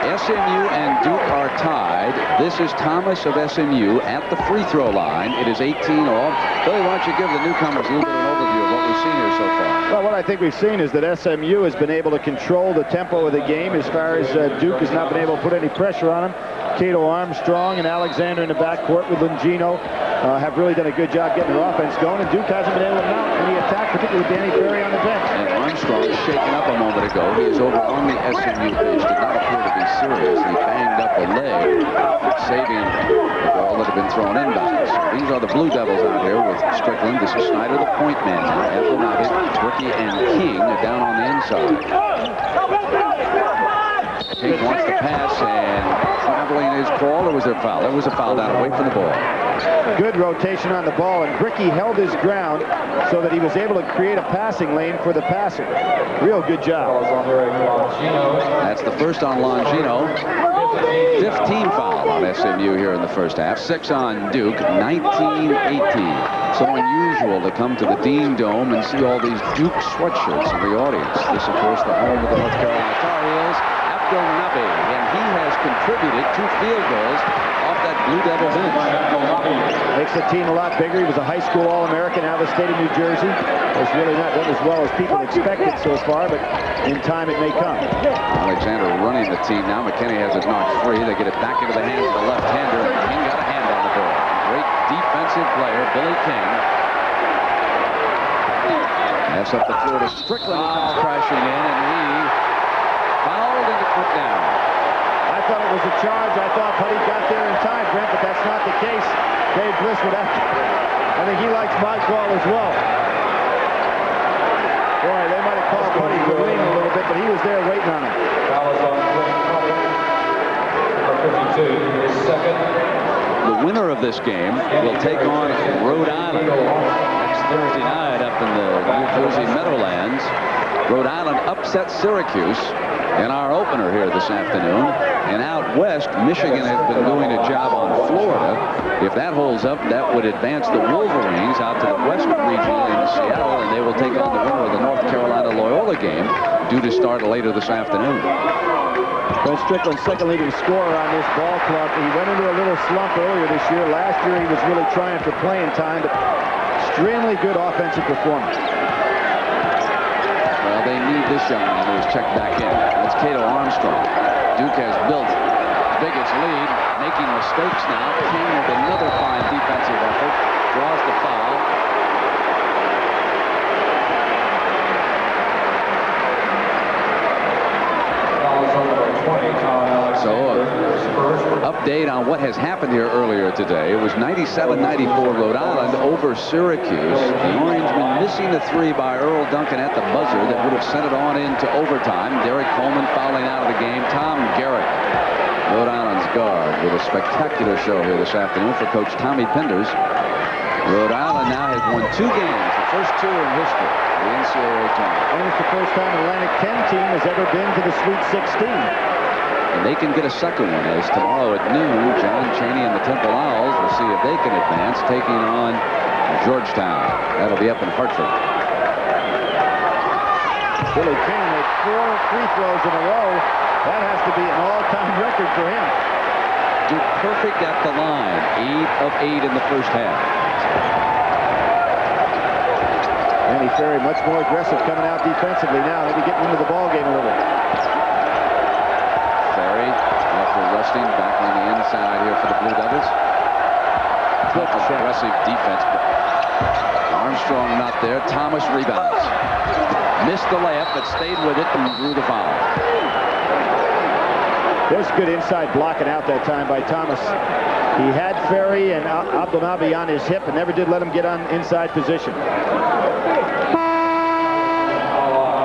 SMU and Duke are tied. This is Thomas of SMU at the free throw line. It is 18 all. Billy, why don't you give the newcomers a little bit of an overview of what we've seen here so far? Well, what I think we've seen is that SMU has been able to control the tempo of the game as far as Duke has not been able to put any pressure on him. Cato Armstrong and Alexander in the backcourt with Longino have really done a good job getting their offense going, and Duke hasn't been able to mount any attack, particularly with Danny Ferry on the bench. And Armstrong shaken up a moment ago. He is over on the SMU bench. Did not appear to be serious. He banged up a leg, saving the ball that had been thrown inbounds. These are the Blue Devils out here with Strickland. This is Snyder, the point man now. Abdelnaby, Ricky, and King down on the inside. King wants to pass, and traveling is called, or was there a foul? There was a foul down away from the ball. Good rotation on the ball, and Bricky held his ground so that he was able to create a passing lane for the passer. Real good job. That's the first on Longino. 15 foul on SMU here in the first half. 6 on Duke, 19-18. So unusual to come to the Dean Dome and see all these Duke sweatshirts in the audience. This, of course, the home of the North Carolina Tar Heels. Abdelnaby, and he has contributed 2 field goals off that Blue Devil bench. Makes the team a lot bigger. He was a high school All-American out of the state of New Jersey. Has really not done as well as people expected so far, but in time it may come. Alexander running the team now. McKinney has it knocked free. They get it back into the hands of the left-hander, and King got a hand on the ball. Great defensive player, Billy King. Pass up the floor to Strickland. He comes crashing in, and he fouled and it put down. I thought it was a charge. I thought Putty got there in time, Brent, but that's not the case. Dave Bliss would have to. I think he likes my call as well. Boy, they might have called Putty to lean a little bit, but he was there waiting on him. The winner of this game will take on Rhode Island next Thursday night up in the New Jersey Meadowlands. Rhode Island upset Syracuse in our opener here this afternoon. And out west, Michigan has been doing a job on Florida. If that holds up, that would advance the Wolverines out to the western region in Seattle, and they will take on the winner of the North Carolina Loyola game, due to start later this afternoon. Brent Strickland, second leading scorer on this ball club. He went into a little slump earlier this year. Last year, he was really trying for playing time, but extremely good offensive performance. Well, they need this young man who was checked back in. That's Cato Armstrong. Duke has built its biggest lead, making mistakes now. King with another fine defensive effort, draws the foul. So, update on what has happened here earlier today. It was 97-94 Rhode Island over Syracuse. The Orangemen missing the 3 by Earl Duncan at the buzzer that would have sent it on into overtime. Derek Coleman fouling out of the game. Tom Garrett, Rhode Island's guard, with a spectacular show here this afternoon for Coach Tommy Penders. Rhode Island now has won 2 games, the first 2 in history of the NCAA tournament. And it's the first time an Atlantic 10 team has ever been to the Sweet 16. And they can get a second one, as tomorrow at noon, John Chaney and the Temple Owls will see if they can advance, taking on Georgetown. That'll be up in Hartford. Billy King with 4 free throws in a row. That has to be an all-time record for him. Duke perfect at the line. 8 of 8 in the first half. Danny Ferry much more aggressive coming out defensively now. Maybe getting into the ball game a little. Ferry, after resting, back on the inside here for the Blue Devils. Good aggressive defense. Armstrong not there. Thomas rebounds. Missed the layup, but stayed with it and drew the foul. There's good inside blocking out that time by Thomas. He had Ferry and Abdelnaby on his hip and never did let him get on inside position.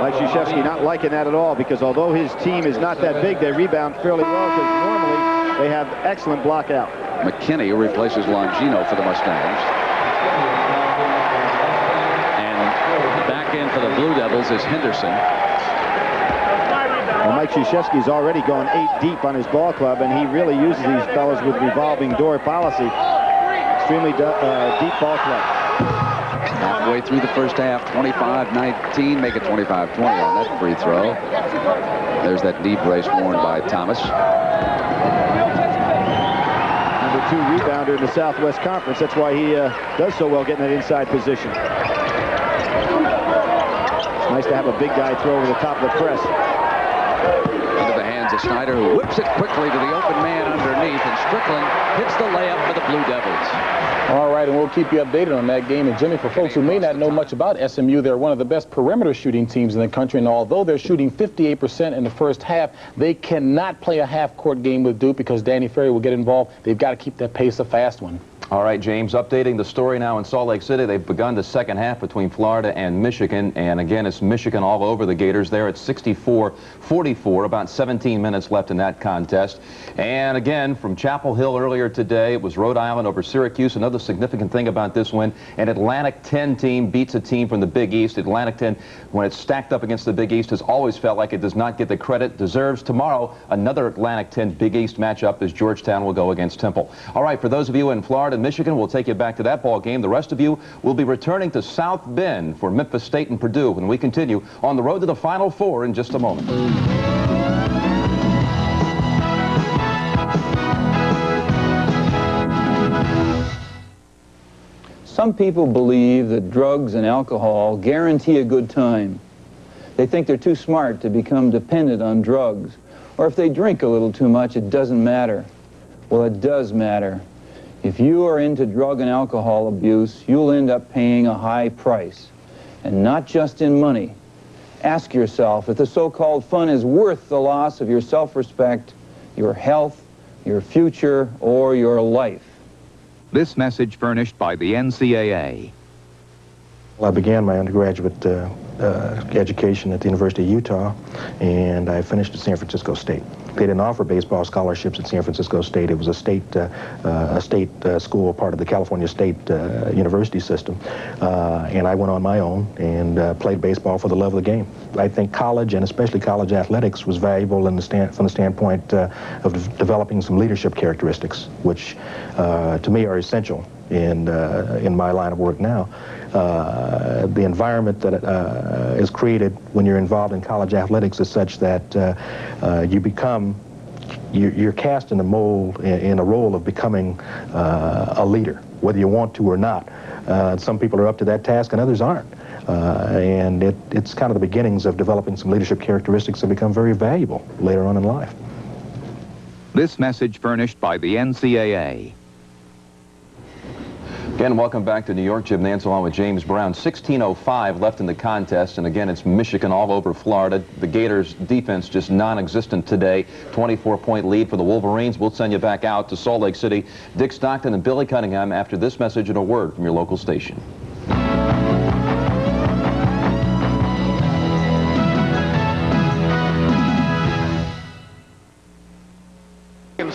Mike Krzyzewski not liking that at all, because although his team is not that big, they rebound fairly well, because normally they have excellent block out. McKinney replaces Longino for the Mustangs. And back in for the Blue Devils is Henderson. Well, Mike Krzyzewski's already gone 8 deep on his ball club, and he really uses these fellows with revolving door policy. Extremely deep ball club. Halfway through the first half, 25-19, make it 25-20 on that free throw. There's that knee brace worn by Thomas. Number 2 rebounder in the Southwest Conference. That's why he does so well getting that inside position. It's nice to have a big guy throw over the top of the press. Into the hands of Snyder, who whips it quickly to the open man underneath, and Strickland hits the layup for the Blue Devils. All right, and we'll keep you updated on that game. And Jimmy, for folks who may not know much about SMU, they're one of the best perimeter shooting teams in the country. And although they're shooting 58% in the first half, they cannot play a half-court game with Duke because Danny Ferry will get involved. They've got to keep that pace a fast one. All right, James, updating the story now in Salt Lake City. They've begun the second half between Florida and Michigan. And again, it's Michigan all over the Gators there at 64-44, about 17 minutes left in that contest. And again, from Chapel Hill earlier today, it was Rhode Island over Syracuse. Another significant thing about this win, an Atlantic 10 team beats a team from the Big East. Atlantic 10, when it's stacked up against the Big East, has always felt like it does not get the credit it deserves. Tomorrow, another Atlantic 10 Big East matchup as Georgetown will go against Temple. All right, for those of you in Florida, Michigan, we'll take you back to that ball game. The rest of you will be returning to South Bend for Memphis State and Purdue when we continue on the road to the Final Four in just a moment. Some people believe that drugs and alcohol guarantee a good time. They think they're too smart to become dependent on drugs. Or if they drink a little too much, it doesn't matter. Well, it does matter. If you are into drug and alcohol abuse, you'll end up paying a high price. And not just in money. Ask yourself if the so-called fun is worth the loss of your self-respect, your health, your future, or your life. This message furnished by the NCAA. Well, I began my undergraduate education at the University of Utah, and I finished at San Francisco State. They didn't offer baseball scholarships at San Francisco State. It was a state school, part of the California State University system. And I went on my own and played baseball for the love of the game. I think college, and especially college athletics, was valuable in from the standpoint of developing some leadership characteristics, which to me are essential in my line of work now. The environment that is created when you're involved in college athletics is such that you're cast in a mold, in a role of becoming a leader, whether you want to or not. Some people are up to that task and others aren't. And it's kind of the beginnings of developing some leadership characteristics that become very valuable later on in life. This message furnished by the NCAA. Again, welcome back to New York. Jim Nance along with James Brown. 16:05 left in the contest, and again, it's Michigan all over Florida. The Gators' defense just non-existent today. 24-point lead for the Wolverines. We'll send you back out to Salt Lake City. Dick Stockton and Billy Cunningham after this message and a word from your local station.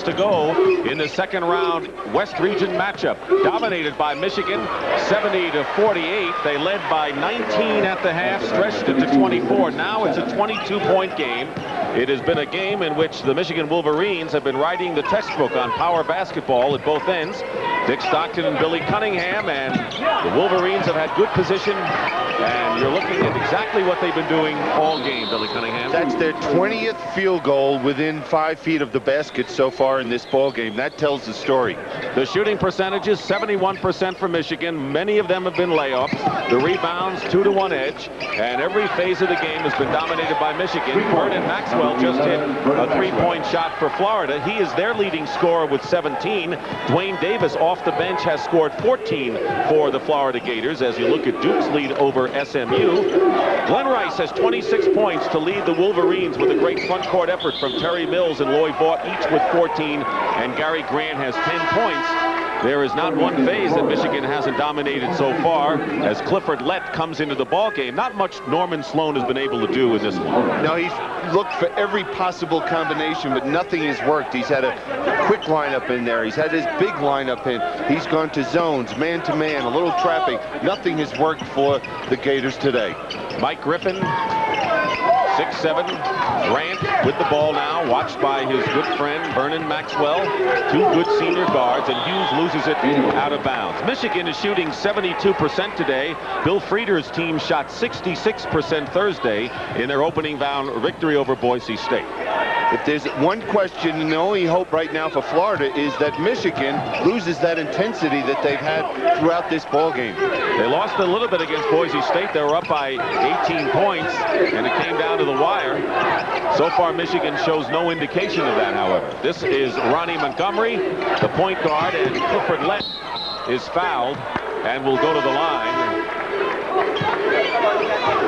To go in the second round West Region matchup, dominated by Michigan 70-48. They led by 19 at the half, stretched it to 24. Now it's a 22-point game. It has been a game in which the Michigan Wolverines have been writing the textbook on power basketball at both ends. Dick Stockton and Billy Cunningham, and the Wolverines have had good position, and you're looking at exactly what they've been doing all game, Billy Cunningham. That's their 20th field goal within 5 feet of the basket so far in this ball game. That tells the story. The shooting percentage is 71% for Michigan. Many of them have been layups. The rebounds, 2-to-1 edge, and every phase of the game has been dominated by Michigan. Vernon Maxwell just hit a three-point shot for Florida. He is their leading scorer with 17. Dwayne Davis off the bench has scored 14 for the Florida Gators. As you look at Duke's lead over SMU, Glenn Rice has 26 points to lead the Wolverines with a great front court effort from Terry Mills and Lloyd Vaught, each with 14, and Gary Grant has 10 points. There is not one phase that Michigan hasn't dominated so far as Clifford Lett comes into the ball game. Not much Norman Sloan has been able to do in this one. No, he's looked for every possible combination, but nothing has worked. He's had a quick lineup in there. He's had his big lineup in. He's gone to zones, man-to-man, a little trapping. Nothing has worked for the Gators today. Mike Griffin, 6'7", Grant with the ball now, watched by his good friend, Vernon Maxwell. Two good senior guards, and Hughes loses it out of bounds. Michigan is shooting 72% today. Bill Frieder's team shot 66% Thursday in their opening round victory over Boise State. If there's one question, and the only hope right now for Florida is that Michigan loses that intensity that they've had throughout this ball game. They lost a little bit against Boise State. They were up by 18 points, and it came down to the wire. So far, Michigan shows no indication of that, however. This is Ronnie Montgomery, the point guard, and Clifford Lett is fouled and will go to the line.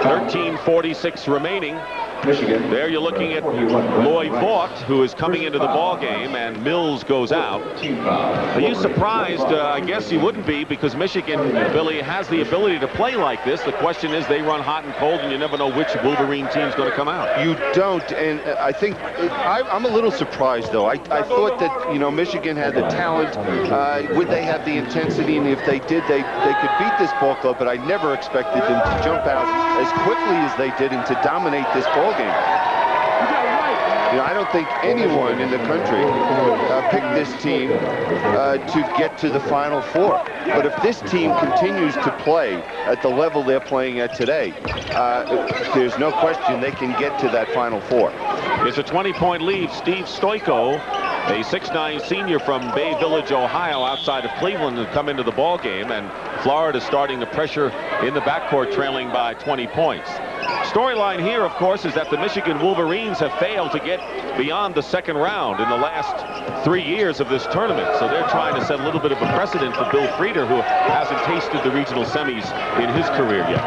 13:46 remaining. Michigan. There you're looking at Lloyd Vaught, who is coming into the ball game, and Mills goes out. Are you surprised? I guess you wouldn't be, because Michigan, Billy, has the ability to play like this. The question is, they run hot and cold, and you never know which Wolverine team's going to come out. You don't, and I think I'm a little surprised, though. I thought that, you know, Michigan had the talent. Would they have the intensity? And if they did, they could beat this ball club, but I never expected them to jump out as quickly as they did and to dominate this ball game. You know, I don't think anyone in the country picked this team to get to the Final Four. But if this team continues to play at the level they're playing at today, there's no question they can get to that Final Four. It's a 20-point lead. Steve Stoico, a 6'9" senior from Bay Village, Ohio, outside of Cleveland, has come into the ball game, and Florida starting to pressure in the backcourt, trailing by 20 points. Storyline here, of course, is that the Michigan Wolverines have failed to get beyond the second round in the last 3 years of this tournament. So they're trying to set a little bit of a precedent for Bill Frieder, who hasn't tasted the regional semis in his career yet.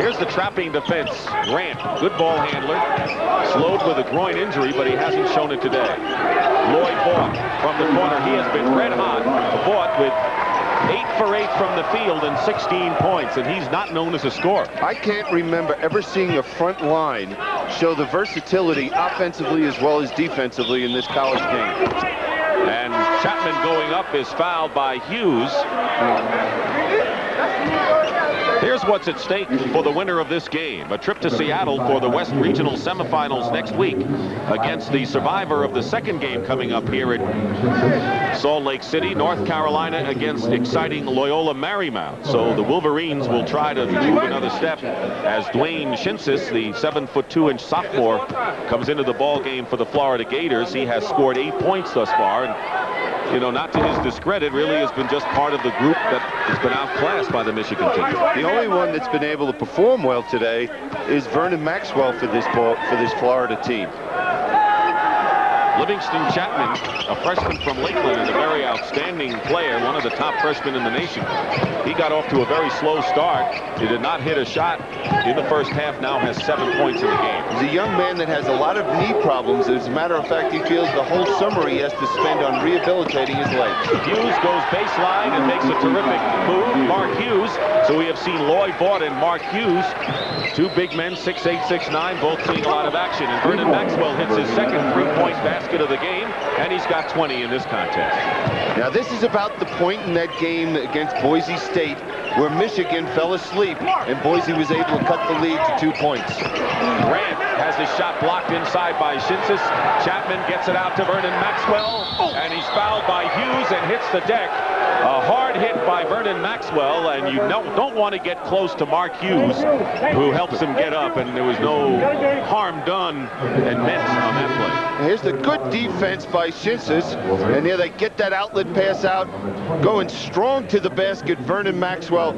Here's the trapping defense. Grant, good ball handler, slowed with a groin injury, but he hasn't shown it today. Lloyd Vaught from the corner. He has been red hot. Vaught with 8 for 8 from the field and 16 points, and he's not known as a scorer. I can't remember ever seeing a front line show the versatility offensively as well as defensively in this college game. And Chapman going up is fouled by Hughes. Here's what's at stake for the winner of this game. A trip to Seattle for the West Regional semifinals next week against the survivor of the second game coming up here at Salt Lake City, North Carolina, against exciting Loyola Marymount. So the Wolverines will try to move another step as Dwayne Shinsis, the 7'2" sophomore, comes into the ball game for the Florida Gators. He has scored 8 points thus far, and, you know, not to his discredit, really has been just part of the group that has been outclassed by the Michigan team. The only one that's been able to perform well today is Vernon Maxwell for this Florida team. Livingston Chapman, a freshman from Lakeland, and a very outstanding player, one of the top freshmen in the nation. He got off to a very slow start. He did not hit a shot in the first half, now has 7 points in the game. He's a young man that has a lot of knee problems. As a matter of fact, he feels the whole summer he has to spend on rehabilitating his legs. Hughes goes baseline and makes a terrific move. Mark Hughes. So we have seen Lloyd Vaught and Mark Hughes, two big men, 6'8", 6'9", both seeing a lot of action. And Vernon Maxwell hits his second three-point basket of the game, and he's got 20 in this contest. Now this is about the point in that game against Boise State where Michigan fell asleep and Boise was able to cut the lead to 2 points. Grant has his shot blocked inside by Shinsis. Chapman gets it out to Vernon Maxwell, and he's fouled by Hughes and hits the deck. A hard hit by Vernon Maxwell, and you don't want to get close to Mark Hughes, who helps him get up, and there was no harm done and meant on that play. Here's the good defense by Shinsis, and here they get that outlet pass out, going strong to the basket. Vernon Maxwell.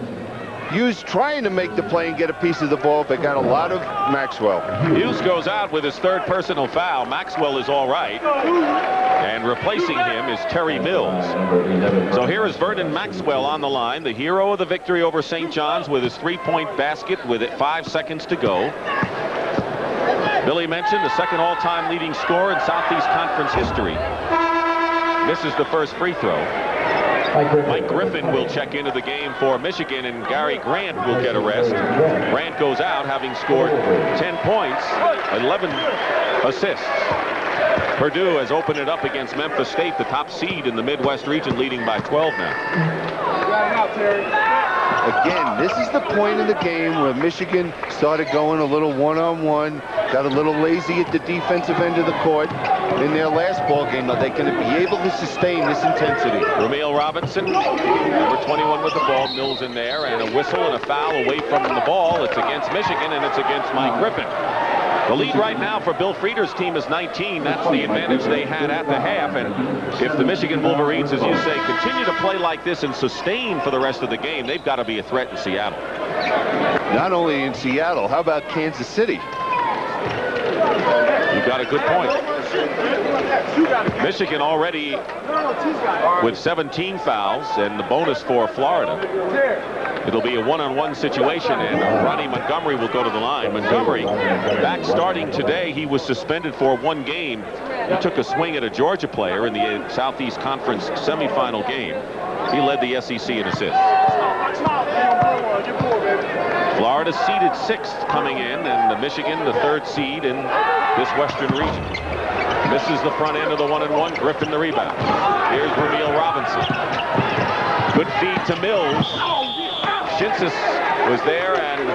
Hughes trying to make the play and get a piece of the ball, but got a lot of Maxwell. Hughes goes out with his third personal foul. Maxwell is all right. And replacing him is Terry Mills. So here is Vernon Maxwell on the line, the hero of the victory over St. John's with his three-point basket with 5 seconds to go. Billy mentioned the second all-time leading scorer in Southeast Conference history. Misses the first free throw. Mike Griffin will check into the game for Michigan, and Gary Grant will get a rest. Grant goes out having scored 10 points, 11 assists. Purdue has opened it up against Memphis State, the top seed in the Midwest region, leading by 12 now. Again, this is the point in the game where Michigan started going a little one-on-one, got a little lazy at the defensive end of the court in their last ball game. Are they going to be able to sustain this intensity? Rumeal Robinson, number 21 with the ball. Mills in there, and a whistle and a foul away from the ball. It's against Michigan, and it's against Mike Griffin. The lead right now for Bill Frieder's team is 19. That's the advantage they had at the half. And if the Michigan Wolverines, as you say, continue to play like this and sustain for the rest of the game, they've got to be a threat in Seattle. Not only in Seattle, how about Kansas City? You've got a good point. Michigan already with 17 fouls, and the bonus for Florida. It'll be a one-on-one situation, and Ronnie Montgomery will go to the line. Montgomery, back starting today, he was suspended for 1 game. He took a swing at a Georgia player in the Southeast Conference semifinal game. He led the SEC in assists. Florida seeded 6th coming in, and Michigan the 3rd seed in this Western region. Misses the front end of the 1-and-1. Griffin the rebound. Here's Rumeal Robinson. Good feed to Mills. Shinsis was there, and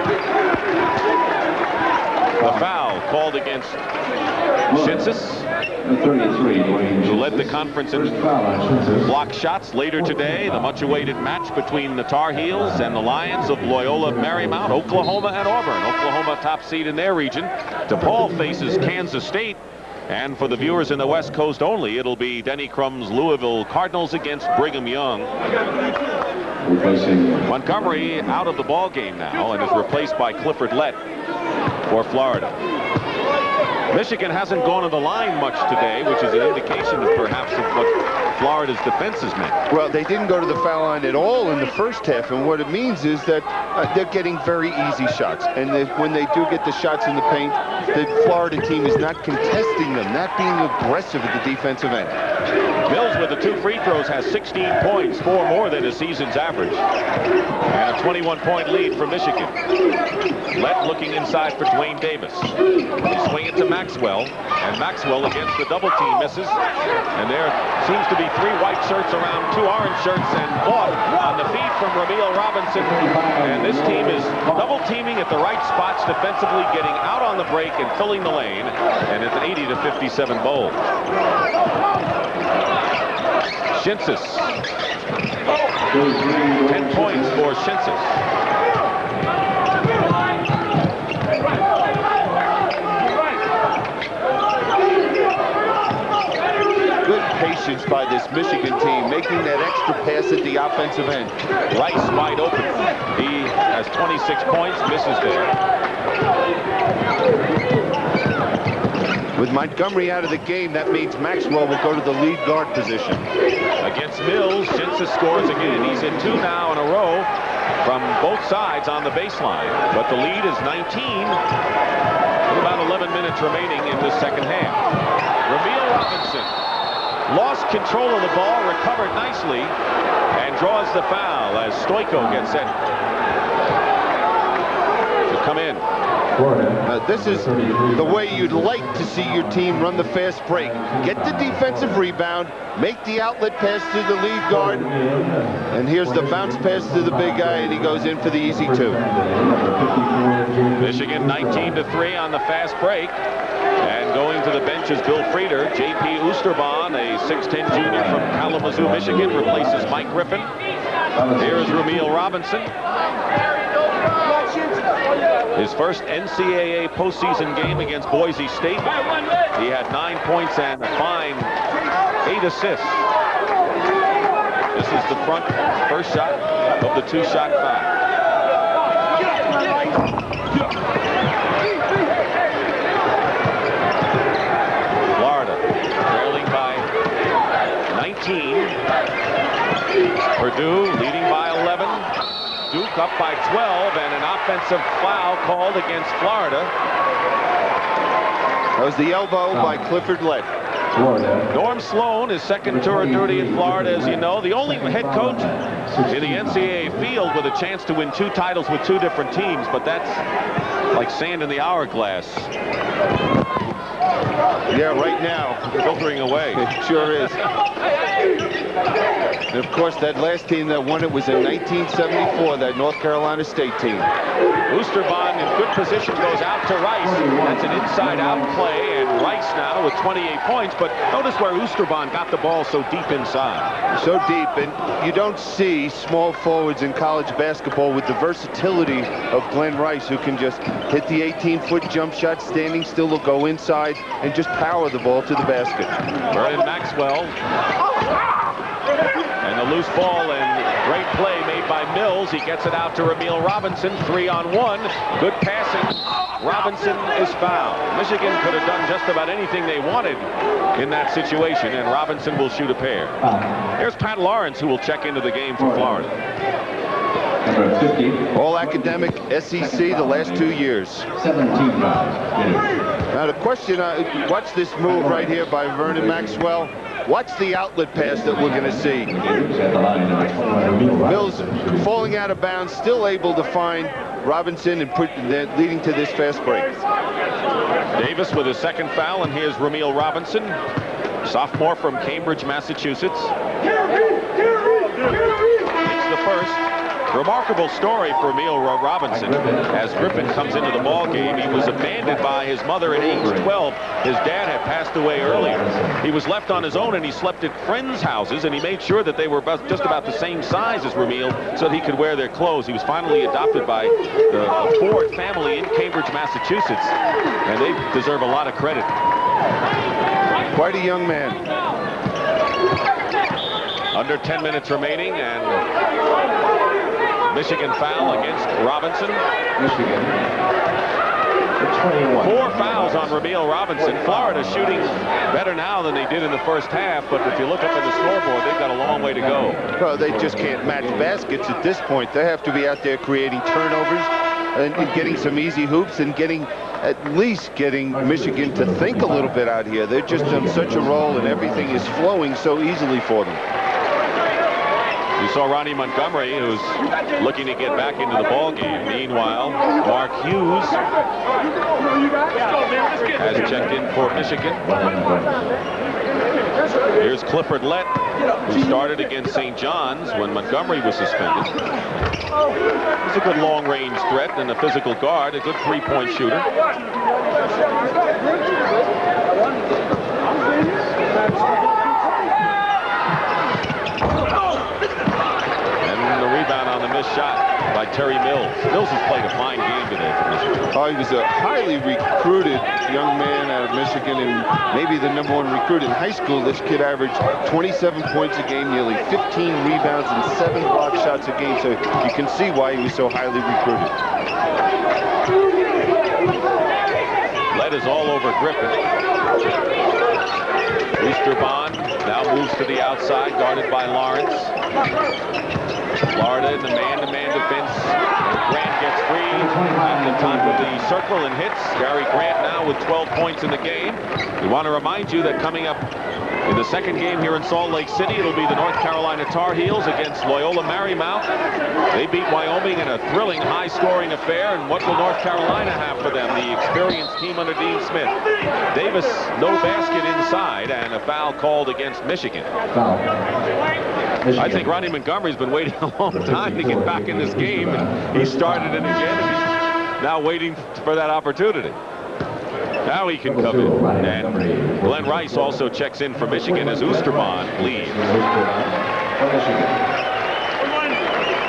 a foul called against Shinsis, who led the conference in block shots. Later today, the much-awaited match between the Tar Heels and the Lions of Loyola Marymount, Oklahoma and Auburn. Oklahoma top seed in their region. DePaul faces Kansas State. And for the viewers in the West Coast only, it'll be Denny Crum's Louisville Cardinals against Brigham Young. Montgomery out of the ball game now and is replaced by Clifford Lett for Florida. Michigan hasn't gone to the line much today, which is an indication of perhaps of what Florida's defense has meant. Well, they didn't go to the foul line at all in the first half, and what it means is that they're getting very easy shots. And when they do get the shots in the paint, the Florida team is not contesting them, not being aggressive at the defensive end. Mills with the 2 free throws has 16 points, 4 more than his season's average. And a 21-point lead for Michigan. Lett looking inside for Dwayne Davis. They swing it to Maxwell, and Maxwell against the double team misses. And there seems to be 3 white shirts around 2 orange shirts, and caught on the feed from Rumeal Robinson. And this team is double teaming at the right spots defensively, getting out on the break and filling the lane. And it's an 80-57 bowl. Shinsis. 10 points for Shinsis. Good patience by this Michigan team, making that extra pass at the offensive end. Rice wide open. He has 26 points, misses there. With Montgomery out of the game, that means Maxwell will go to the lead guard position. Against Mills, Shinsis scores again. He's in 2 now in a row from both sides on the baseline. But the lead is 19 with about 11 minutes remaining in the second half. Rumeal Robinson lost control of the ball, recovered nicely, and draws the foul as Stoiko gets set to come in. This is the way you'd like to see your team run the fast break. Get the defensive rebound, make the outlet pass to the lead guard, and here's the bounce pass to the big guy, and he goes in for the easy 2. Michigan 19-3 on the fast break. And going to the bench is Bill Frieder. J.P. Oosterbaan, a 6'10 junior from Kalamazoo, Michigan, replaces Mike Griffin. Here is Rumeal Robinson. His first NCAA postseason game against Boise State. He had 9 points and a fine 8 assists. This is the front first shot of the 2-shot foul. Florida trailing by 19. Purdue leading by 11. Duke up by 12, and an offensive foul called against Florida. That was the elbow by Clifford Lett. Norm Sloan is second tour of duty in Florida, as you know. The only head coach in the NCAA field with a chance to win 2 titles with 2 different teams, but that's like sand in the hourglass. Yeah, right now. Filtering away. It sure is. And of course, that last team that won it was in 1974, that North Carolina State team. Oosterbaan in good position goes out to Rice. That's an inside-out play, and Rice now with 28 points. But notice where Oosterbaan got the ball so deep inside. So deep, and you don't see small forwards in college basketball with the versatility of Glenn Rice, who can just hit the 18-foot jump shot, standing still, will go inside and just power the ball to the basket. Vernon Maxwell. And the loose ball, and great play made by Mills. He gets it out to Ramil Robinson, 3-on-1. Good passing. Robinson is fouled. Michigan could have done just about anything they wanted in that situation, and Robinson will shoot a pair. Here's Pat Lawrence, who will check into the game for Florida. All academic SEC the last 2 years. 17 Now the question, watch this move right here by Vernon Maxwell. Watch the outlet pass that we're going to see. Mills falling out of bounds, still able to find Robinson and leading to this fast break. Davis with his second foul, and here's Ramil Robinson, sophomore from Cambridge, Massachusetts. It's the first. Remarkable story for Ramil Robinson. As Griffin comes into the ball game, he was abandoned by his mother at age 12. His dad had passed away earlier. He was left on his own, and he slept at friends' houses, and he made sure that they were just about the same size as Ramil so that he could wear their clothes. He was finally adopted by the Ford family in Cambridge, Massachusetts, and they deserve a lot of credit. Quite a young man. Under 10 minutes remaining, and Michigan foul against Robinson. Michigan. 4 fouls on Ramil Robinson. Florida shooting better now than they did in the first half, but if you look up at the scoreboard, they've got a long way to go. Well, they just can't match baskets at this point. They have to be out there creating turnovers and getting some easy hoops and at least getting Michigan to think a little bit out here. They're just on such a roll, and everything is flowing so easily for them. You saw Ronnie Montgomery, who's looking to get back into the ball game. Meanwhile, Mark Hughes has checked in for Michigan. Here's Clifford Lett, who started against St. John's when Montgomery was suspended. He's a good long-range threat and a physical guard, a good three-point shooter. Shot by Terry Mills. Mills has played a fine game today for Michigan. Oh, he was a highly recruited young man out of Michigan, and maybe the #1 recruit in high school. This kid averaged 27 points a game, nearly 15 rebounds, and 7 block shots a game. So you can see why he was so highly recruited. Led is all over Griffin. Oosterbaan now moves to the outside, guarded by Lawrence. Florida in the man-to-man defense. Grant gets free at the top of the circle and hits. Gary Grant now with 12 points in the game. We want to remind you that coming up in the second game here in Salt Lake City, it'll be the North Carolina Tar Heels against Loyola Marymount. They beat Wyoming in a thrilling, high-scoring affair. And what will North Carolina have for them? The experienced team under Dean Smith. Davis, no basket inside, and a foul called against Michigan. I think Ronnie Montgomery's been waiting a long time to get back in this game, and he started it again, and he's now waiting for that opportunity. Now he can come in. And Glenn Rice also checks in for Michigan as Oosterbaan leads.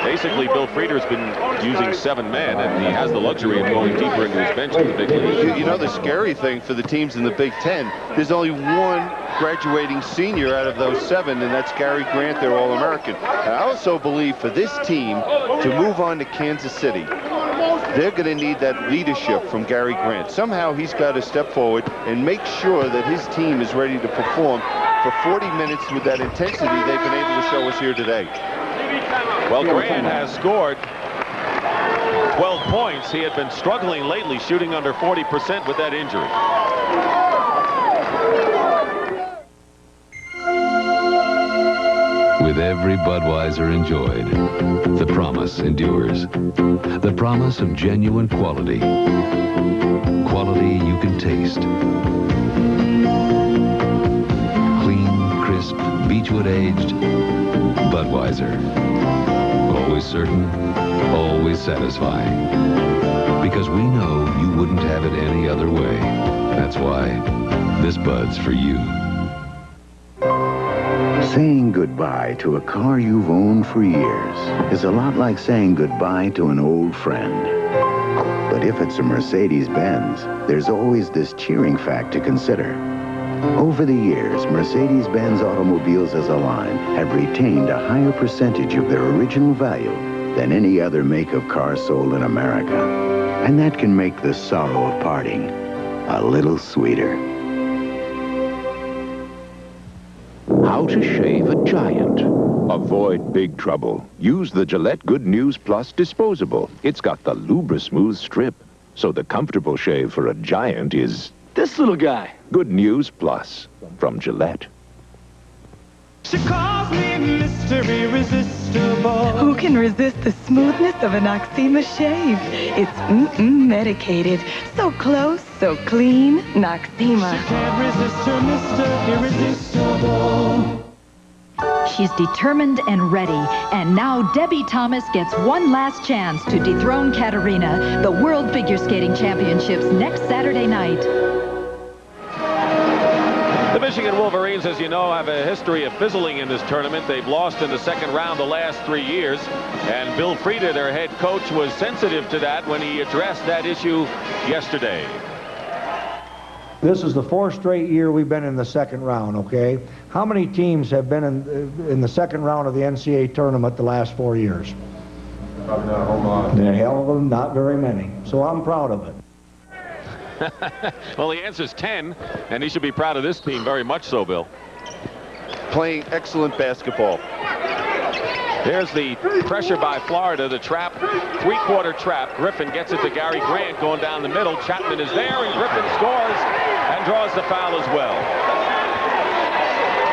Basically, Bill Frieder's been using 7 men, and he has the luxury of going deeper into his bench in the big league. You know the scary thing for the teams in the Big Ten, there's only one graduating senior out of those 7, and that's Gary Grant, their All-American. I also believe for this team to move on to Kansas City, they're going to need that leadership from Gary Grant. Somehow he's got to step forward and make sure that his team is ready to perform for 40 minutes with that intensity they've been able to show us here today. Well, Grant has scored 12 points. He had been struggling lately, shooting under 40% with that injury. With every Budweiser enjoyed, the promise endures. The promise of genuine quality. Quality you can taste. Clean, crisp, Beechwood aged, Budweiser. Always certain, always satisfying. Because we know you wouldn't have it any other way. That's why this Bud's for you. Saying goodbye to a car you've owned for years is a lot like saying goodbye to an old friend. But if it's a Mercedes-Benz, there's always this cheering fact to consider. Over the years, Mercedes-Benz automobiles as a line have retained a higher percentage of their original value than any other make of car sold in America. And that can make the sorrow of parting a little sweeter. How to shave a giant. Avoid big trouble. Use the Gillette Good News Plus disposable. It's got the Lubra-Smooth strip, so the comfortable shave for a giant is this little guy. Good News Plus from Gillette. She calls me Mr. Irresistible. Who can resist the smoothness of an Noxzema shave? It's medicated. So close, so clean. Noxzema. She can't resist her Mr. Irresistible. She's determined and ready. And now Debbie Thomas gets one last chance to dethrone Katarina. The World Figure Skating Championships next Saturday night. The Michigan Wolverines, as you know, have a history of fizzling in this tournament. They've lost in the second round the last 3 years. And Bill Frieda, their head coach, was sensitive to that when he addressed that issue yesterday. This is the 4th straight year we've been in the second round, okay? How many teams have been in the second round of the NCAA tournament the last 4 years? Probably not a whole lot. A hell of them, not very many. So I'm proud of it. Well, the answer's 10, and he should be proud of this team very much so, Bill. Playing excellent basketball. There's the pressure by Florida, the trap, three-quarter trap. Griffin gets it to Gary Grant going down the middle. Chapman is there, and Griffin scores and draws the foul as well.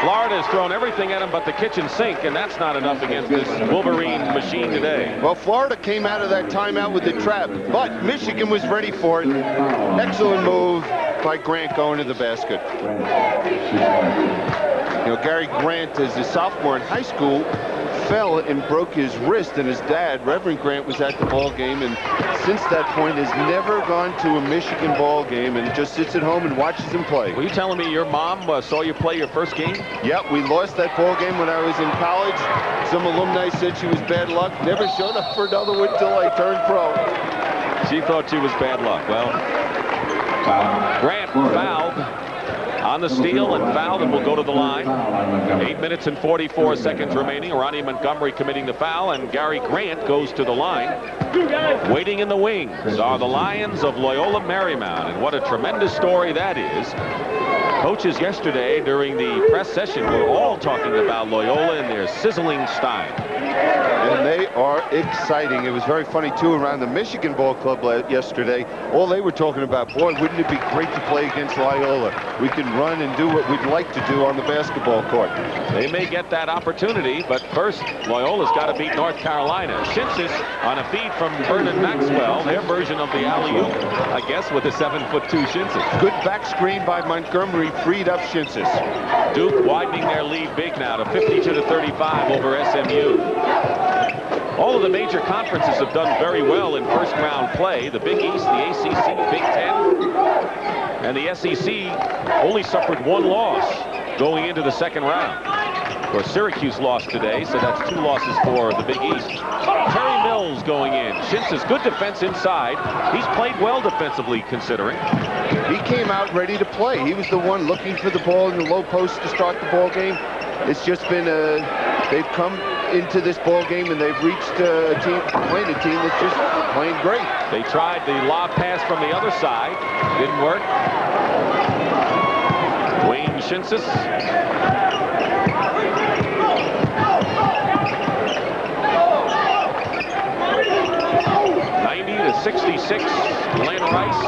Florida has thrown everything at him but the kitchen sink, and that's not enough against this Wolverine machine today. Well, Florida came out of that timeout with the trap, but Michigan was ready for it. Excellent move by Grant going to the basket. You know, Gary Grant, as a sophomore in high school, fell and broke his wrist, and his dad, Reverend Grant, was at the ball game, and since that point has never gone to a Michigan ball game and just sits at home and watches them play. Were you telling me your mom saw you play your first game? Yep, we lost that ball game when I was in college. Some alumni said she was bad luck. Never showed up for another one until I turned pro. She thought she was bad luck. Well, Grant fouled on the steal and fouled and will go to the line. 8 minutes and 44 seconds remaining. Ronnie Montgomery committing the foul, and Gary Grant goes to the line. Waiting in the wings are the Lions of Loyola Marymount, and what a tremendous story that is. Coaches yesterday during the press session were all talking about Loyola and their sizzling style. And they are exciting. It was very funny, too, around the Michigan Ball Club yesterday. All they were talking about, boy, wouldn't it be great to play against Loyola? We can run and do what we'd like to do on the basketball court. They may get that opportunity, but first, Loyola's got to beat North Carolina. Shinsis on a feed from Vernon Maxwell, their version of the alley-oop, I guess, with a 7'2" Shinsis. Good back screen by Montgomery, freed up Shinsis. Duke widening their lead big now to 52-35 over SMU. All of the major conferences have done very well in first-round play. The Big East, the ACC, Big Ten, and the SEC only suffered one loss going into the second round. Of course, Syracuse lost today, so that's 2 losses for the Big East. Terry Mills going in. Shinsis, good defense inside. He's played well defensively, considering. He came out ready to play. He was the one looking for the ball in the low post to start the ball game. It's just been they've come into this ball game and they've reached a team, playing a team that's just playing great. They tried the lob pass from the other side. Didn't work. Wayne Shinsis. .90-66, Glenn Rice.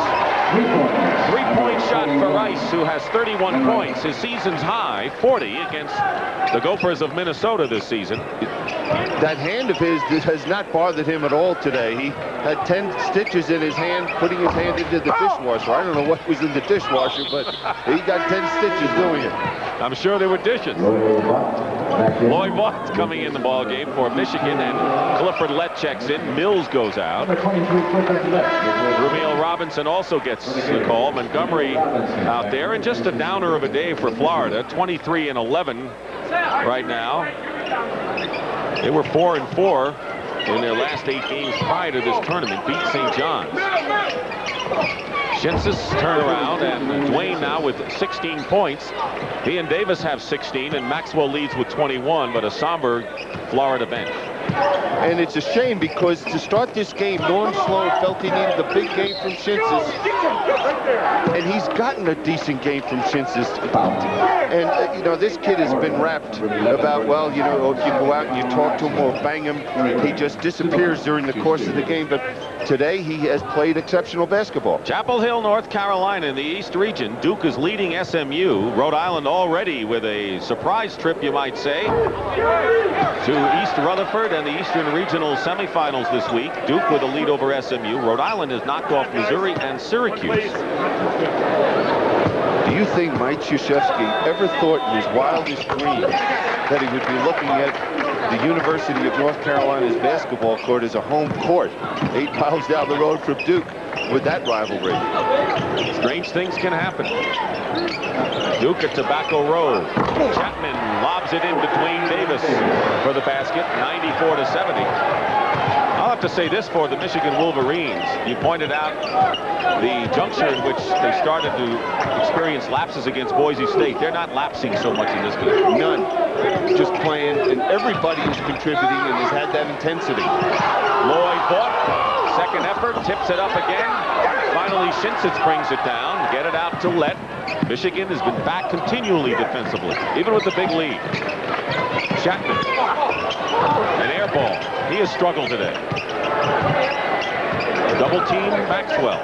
Three-point shot for Rice, who has 31 points. His season's high, 40 against the Gophers of Minnesota this season. that hand of his has not bothered him at all today. He had 10 stitches in his hand, putting his hand into the dishwasher. I don't know what was in the dishwasher, but he got 10 stitches doing it. I'm sure they were dishes. Lloyd Vaught's coming in the ball game for Michigan, and Clifford Lett checks in. Mills goes out. Rumeal Robinson also gets the call. Montgomery out there, and just a downer of a day for Florida. 23-11 right now. They were 4-4 in their last 8 games prior to this tournament. Beat St. John's. Shinsis turnaround, and Dwayne now with 16 points. He and Davis have 16, and Maxwell leads with 21, but a somber Florida bench. And it's a shame because to start this game, Norm Sloan felt he needed a big game from Shinsis. And he's gotten a decent game from Shinsis. And, you know, this kid has been rapped about, well, you know, if you go out and you talk to him or bang him, he just disappears during the course of the game. But today he has played exceptional basketball. Chapel Hill, North Carolina in the East region. Duke is leading SMU. Rhode Island already with a surprise trip, you might say, to East Rutherford and the Eastern Regional semifinals this week. Duke with a lead over SMU. Rhode Island has knocked off Missouri and Syracuse. Do you think Mike Krzyzewski ever thought in his wildest dreams that he would be looking at the University of North Carolina's basketball court as a home court 8 miles down the road from Duke with that rivalry? Strange things can happen. Duke at Tobacco Road. Chapman lobs it in between Davis for the basket, 94-70. I'll have to say this for the Michigan Wolverines. You pointed out the juncture in which they started to experience lapses against Boise State. They're not lapsing so much in this game. None. Just playing, and everybody is contributing and has had that intensity. Lloyd Vaught, second effort, tips it up again. Finally, Shinsis brings it down. Get it out to Lett. Michigan has been back continually defensively, even with the big lead. Chapman, an air ball. He has struggled today. Double team Maxwell.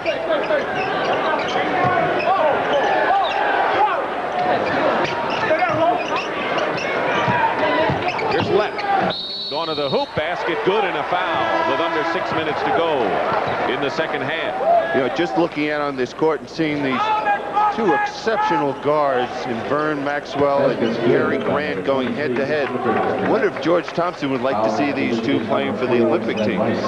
Here's Lett. Going to the hoop, basket good, and a foul with under 6 minutes to go in the second half. You know, just looking out on this court and seeing these two exceptional guards in Vern Maxwell and Gary Grant going head-to-head. I wonder if George Thompson would like to see these two playing for the Olympic team. As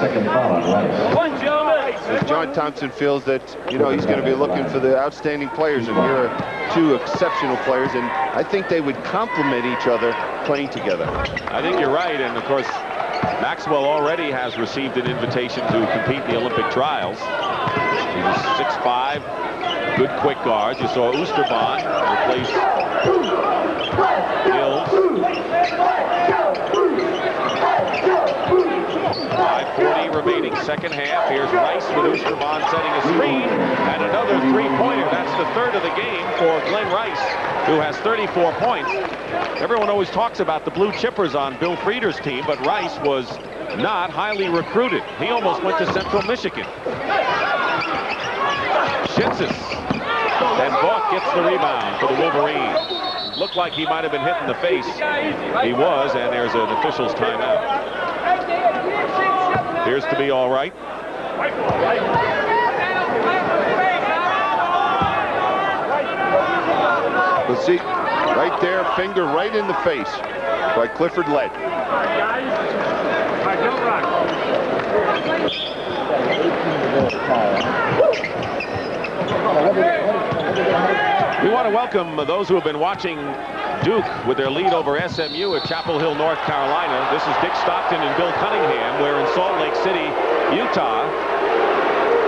John Thompson feels that, you know, he's going to be looking for the outstanding players, and here are two exceptional players, and I think they would complement each other playing together. I think you're right, and of course, Maxwell already has received an invitation to compete in the Olympic trials. He's 6'5", good quick guards. You saw Oosterbaan replace Mills. 5:40 remaining, second half. Here's Rice with Oosterbaan setting a screen, and another three-pointer. That's the third of the game for Glenn Rice, who has 34 points. Everyone always talks about the blue chippers on Bill Frieder's team, but Rice was not highly recruited. He almost went to Central Michigan. Shinsis, and Vaught gets the rebound for the Wolverines. Looked like he might have been hit in the face. He was, and there's an official's timeout. Appears to be all right. Let's see, right there, finger right in the face by Clifford Lett. We want to welcome those who have been watching Duke with their lead over SMU at Chapel Hill, North Carolina. This is Dick Stockton and Bill Cunningham. We're in Salt Lake City, Utah.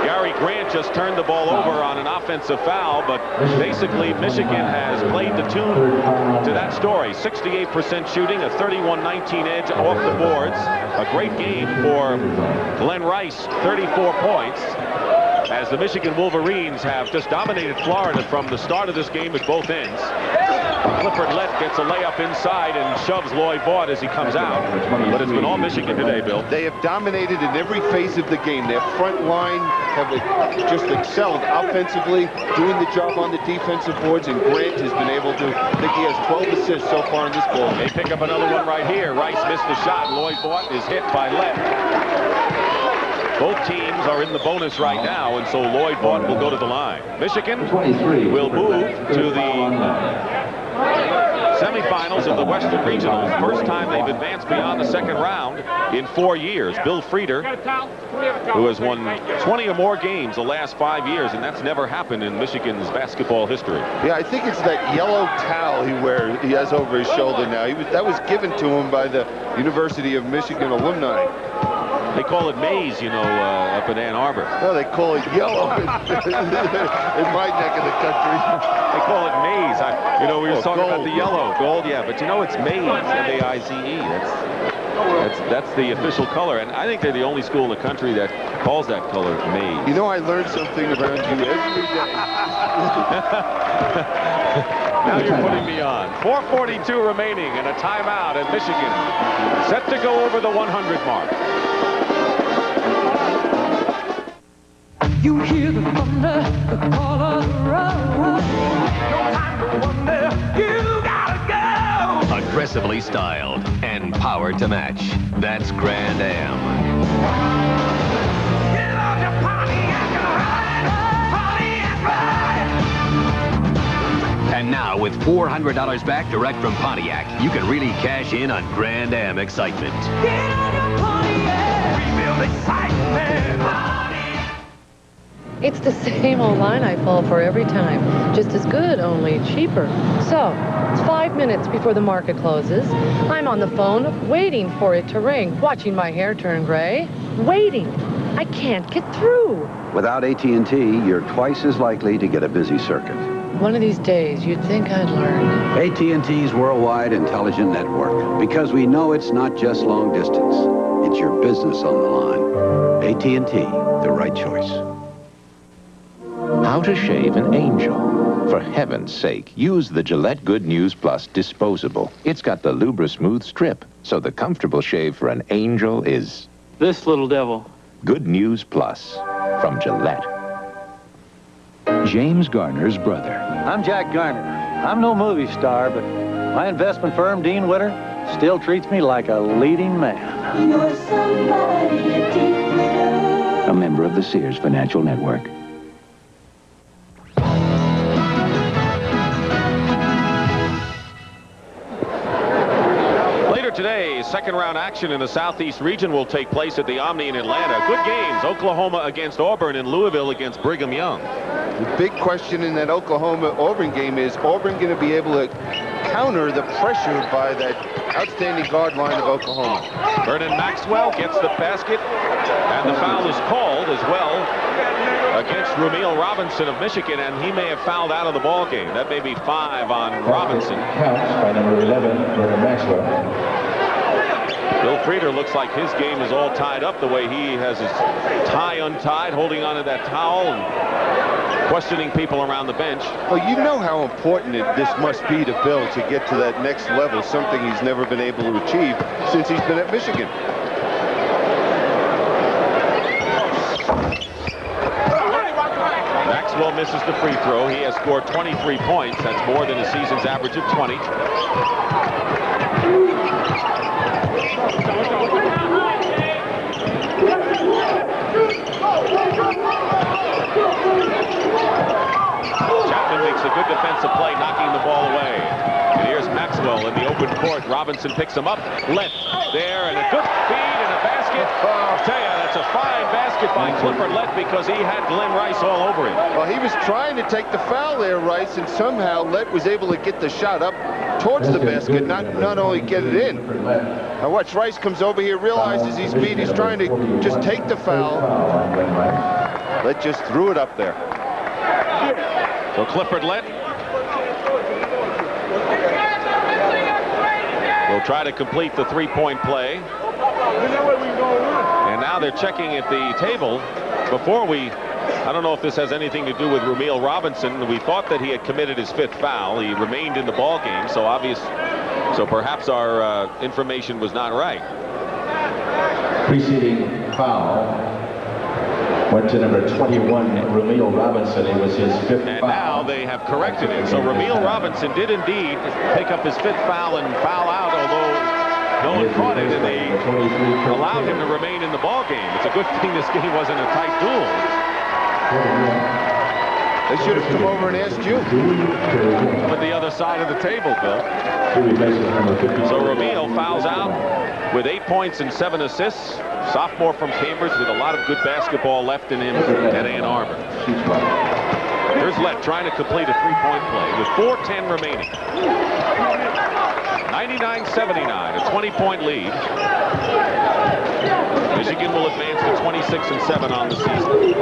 Gary Grant just turned the ball over on an offensive foul, but basically Michigan has played the tune to that story. 68% shooting, a 31-19 edge off the boards. A great game for Glenn Rice, 34 points. As the Michigan Wolverines have just dominated Florida from the start of this game at both ends. Clifford Lett gets a layup inside and shoves Lloyd Vaught as he comes out. But it's been all Michigan today, Bill. They have dominated in every phase of the game. Their front line have just excelled offensively, doing the job on the defensive boards, and Grant has been able to, I think he has 12 assists so far in this ball. They pick up another one right here. Rice missed the shot. Lloyd Vaught is hit by Lett. Both teams are in the bonus right now, and so Lloyd Vaught will go to the line. Michigan will move to the semifinals of the Western Regionals. First time they've advanced beyond the second round in 4 years. Bill Frieder, who has won 20 or more games the last 5 years, and that's never happened in Michigan's basketball history. Yeah, I think it's that yellow towel he has over his shoulder now. That was given to him by the University of Michigan alumni. They call it maize, you know, up in Ann Arbor. No, they call it yellow in my neck of the country. They call it maize. You know, we were talking about the yellow, gold, yeah, but you know it's maize, M-A-I-Z-E. That's the official color, and I think they're the only school in the country that calls that color maize. You know, I learned something around you every day. Now you're putting me on. 4:42 remaining and a timeout, and Michigan set to go over the 100 mark. You hear the thunder, the call of the road. No time to wonder, you gotta go. Aggressively styled and powered to match. That's Grand Am. Get on your Pontiac and ride, And now, with $400 back direct from Pontiac, you can really cash in on Grand Am excitement. Get on your Pontiac, rebuild excitement. It's the same old line I fall for every time. Just as good, only cheaper. So, it's 5 minutes before the market closes. I'm on the phone waiting for it to ring, watching my hair turn gray. Waiting. I can't get through. Without AT&T, you're twice as likely to get a busy circuit. One of these days, you'd think I'd learn. AT&T's worldwide intelligent network. Because we know it's not just long distance. It's your business on the line. AT&T, the right choice. How to shave an angel. For heaven's sake, use the Gillette Good News Plus disposable. It's got the Lubra-Smooth strip, so the comfortable shave for an angel is... this little devil. Good News Plus from Gillette. James Garner's brother. I'm Jack Garner. I'm no movie star, but my investment firm, Dean Witter, still treats me like a leading man. You're somebody, Dean Witter. A member of the Sears Financial Network. Today, second-round action in the Southeast region will take place at the Omni in Atlanta. Good games. Oklahoma against Auburn and Louisville against Brigham Young. The big question in that Oklahoma-Auburn game is Auburn going to be able to counter the pressure by that outstanding guard line of Oklahoma. Vernon Maxwell gets the basket, and the foul is called as well against Rumeal Robinson of Michigan, and he may have fouled out of the ball game. That may be 5 on Robinson. Counts by number 11, Vernon Maxwell. Bill Frieder looks like his game is all tied up the way he has his tie untied, holding onto that towel and questioning people around the bench. Well, you know how important this must be to Bill to get to that next level, something he's never been able to achieve since he's been at Michigan. Maxwell misses the free throw. He has scored 23 points. That's more than a season's average of 20. Chapman makes a good defensive play, knocking the ball away. And here's Maxwell in the open court. Robinson picks him up. Lett there, and a good feed and a basket. I'll tell you, that's a fine basket by Clifford Lett because he had Glenn Rice all over him. Well, he was trying to take the foul there, Rice, and somehow Lett was able to get the shot up towards the basket, not only get it in. Now watch, Rice comes over here, realizes he's beat. He's trying to just take the foul. Lett just threw it up there. So Clifford Lett will try to complete the three-point play. And now they're checking at the table before we I don't know if this has anything to do with Rumeal Robinson. We thought that he had committed his 5th foul. He remained in the ball game, so perhaps our information was not right. Preceding foul went to number 21, Rumeal Robinson. It was his 5th foul. And now they have corrected it. So Rumeal Robinson did indeed pick up his 5th foul and foul out, although no one caught it, and they allowed him to remain in the ball game. It's a good thing this game wasn't a tight duel. They should have come over and asked you. At the other side of the table, Bill. So Rumeal fouls out with 8 points and 7 assists. Sophomore from Cambridge with a lot of good basketball left in him at Ann Arbor. Here's Lett trying to complete a 3-point play with 4:10 remaining. 99-79, a 20-point lead. Michigan will advance to 26-7 on the season.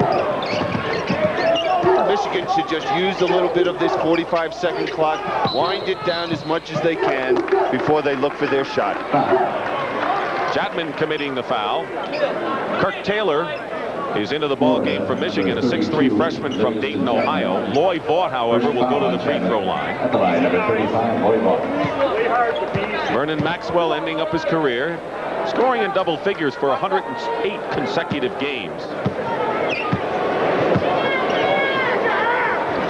Michigan should just use a little bit of this 45-second clock, wind it down as much as they can before they look for their shot. Chapman committing the foul. Kirk Taylor is into the ball game for Michigan, a 6'3" freshman from Dayton, Ohio. Lloyd Vaught, however, will go to the free throw line. At the line, number 35, Lloyd Vaught. Vernon Maxwell ending up his career, scoring in double figures for 108 consecutive games.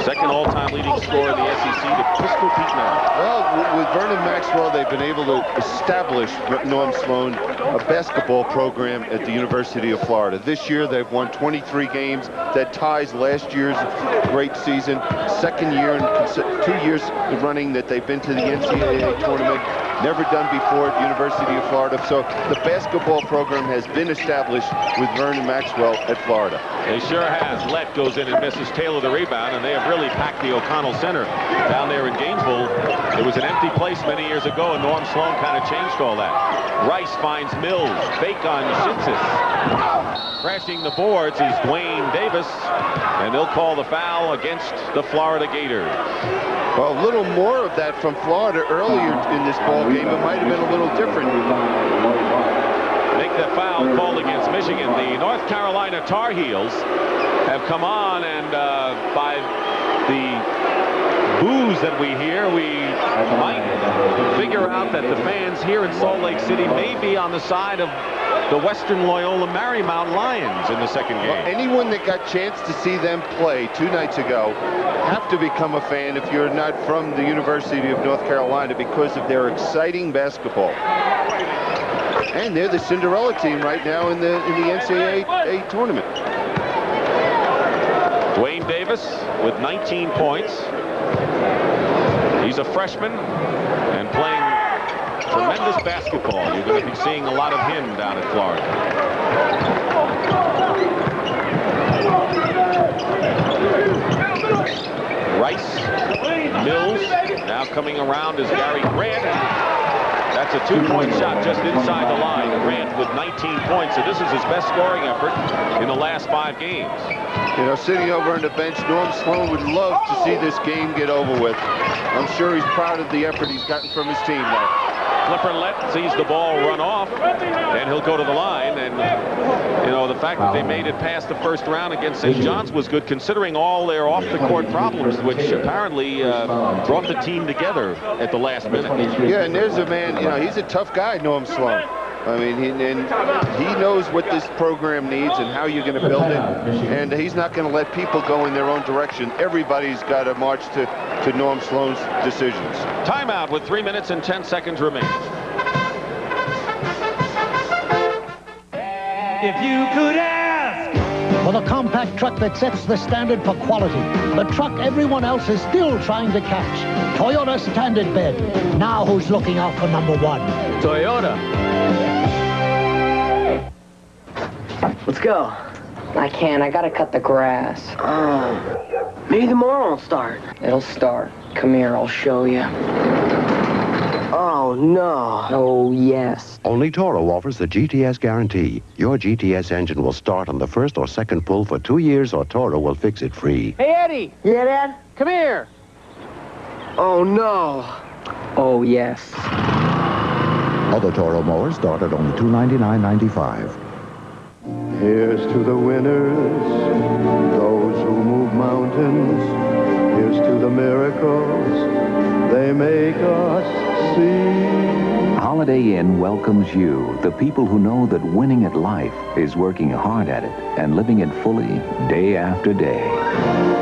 Second all-time leading scorer in the SEC to Pistol Pete Merritt. Well, with Vernon Maxwell, they've been able to establish Norm Sloan a basketball program at the University of Florida. This year, they've won 23 games. That ties last year's great season. Second year in 2 years running that they've been to the NCAA tournament. Never done before at the University of Florida. So the basketball program has been established with Vernon Maxwell at Florida. They sure has. Lett goes in and misses Taylor the rebound, and they have really packed the O'Connell Center down there in Gainesville. It was an empty place many years ago, and Norm Sloan kind of changed all that. Rice finds Mills. Fake on Shinsis. Crashing the boards is Dwayne Davis, and they'll call the foul against the Florida Gators. Well, a little more of that from Florida earlier in this ball game. It might have been a little different. Make the foul called against Michigan. The North Carolina Tar Heels have come on, and by the boos that we hear, we might figure out that the fans here in Salt Lake City may be on the side of the Western Loyola Marymount Lions in the second game. Well, anyone that got a chance to see them play 2 nights ago have to become a fan if you're not from the University of North Carolina because of their exciting basketball. And they're the Cinderella team right now in the NCAA tournament. Dwayne Davis with 19 points. He's a freshman and playing tremendous basketball. You're going to be seeing a lot of him down at Florida. Rice, Mills, now coming around is Gary Grant. That's a 2-point shot just inside the line. Grant with 19 points, so this is his best scoring effort in the last 5 games. You know, sitting over on the bench, Norm Sloan would love to see this game get over with. I'm sure he's proud of the effort he's gotten from his team now. Flipper Lett sees the ball run off, and he'll go to the line. And, you know, the fact that they made it past the first round against St. John's was good, considering all their off-the-court problems, which apparently brought the team together at the last minute. Yeah, and there's a man, you know, he's a tough guy, Norm Sloan. I mean, he knows what this program needs and how you're going to build it, and he's not going to let people go in their own direction. Everybody's got to march to Norm Sloan's decisions. Timeout with 3 minutes and 10 seconds remaining. If you could ask for the compact truck that sets the standard for quality, the truck everyone else is still trying to catch, Toyota Standard Bed. Now who's looking out for number 1? Toyota. Let's go. I can't. I gotta cut the grass. Maybe tomorrow will start. It'll start. Come here, I'll show you. Oh, no. Oh, yes. Only Toro offers the GTS guarantee. Your GTS engine will start on the first or second pull for 2 years, or Toro will fix it free. Hey, Eddie. Yeah, Dad? Come here. Oh, no. Oh, yes. Other Toro mowers start at only $299.95. Here's to the winners, those mountains. Here's to the miracles they make us see. Holiday Inn welcomes you, the people who know that winning at life is working hard at it and living it fully day after day.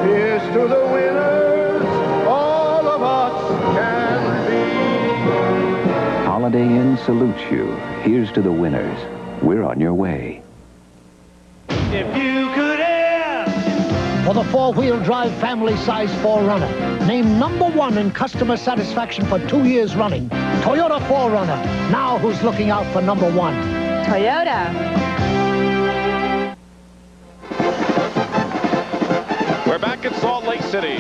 Here's to the winners, all of us can be. Holiday Inn salutes you. Here's to the winners. We're on your way. If you could ask for the four-wheel drive family-size 4Runner, named #1 in customer satisfaction for 2 years running, Toyota 4Runner. Now who's looking out for #1? Toyota. We're back at Salt Lake City.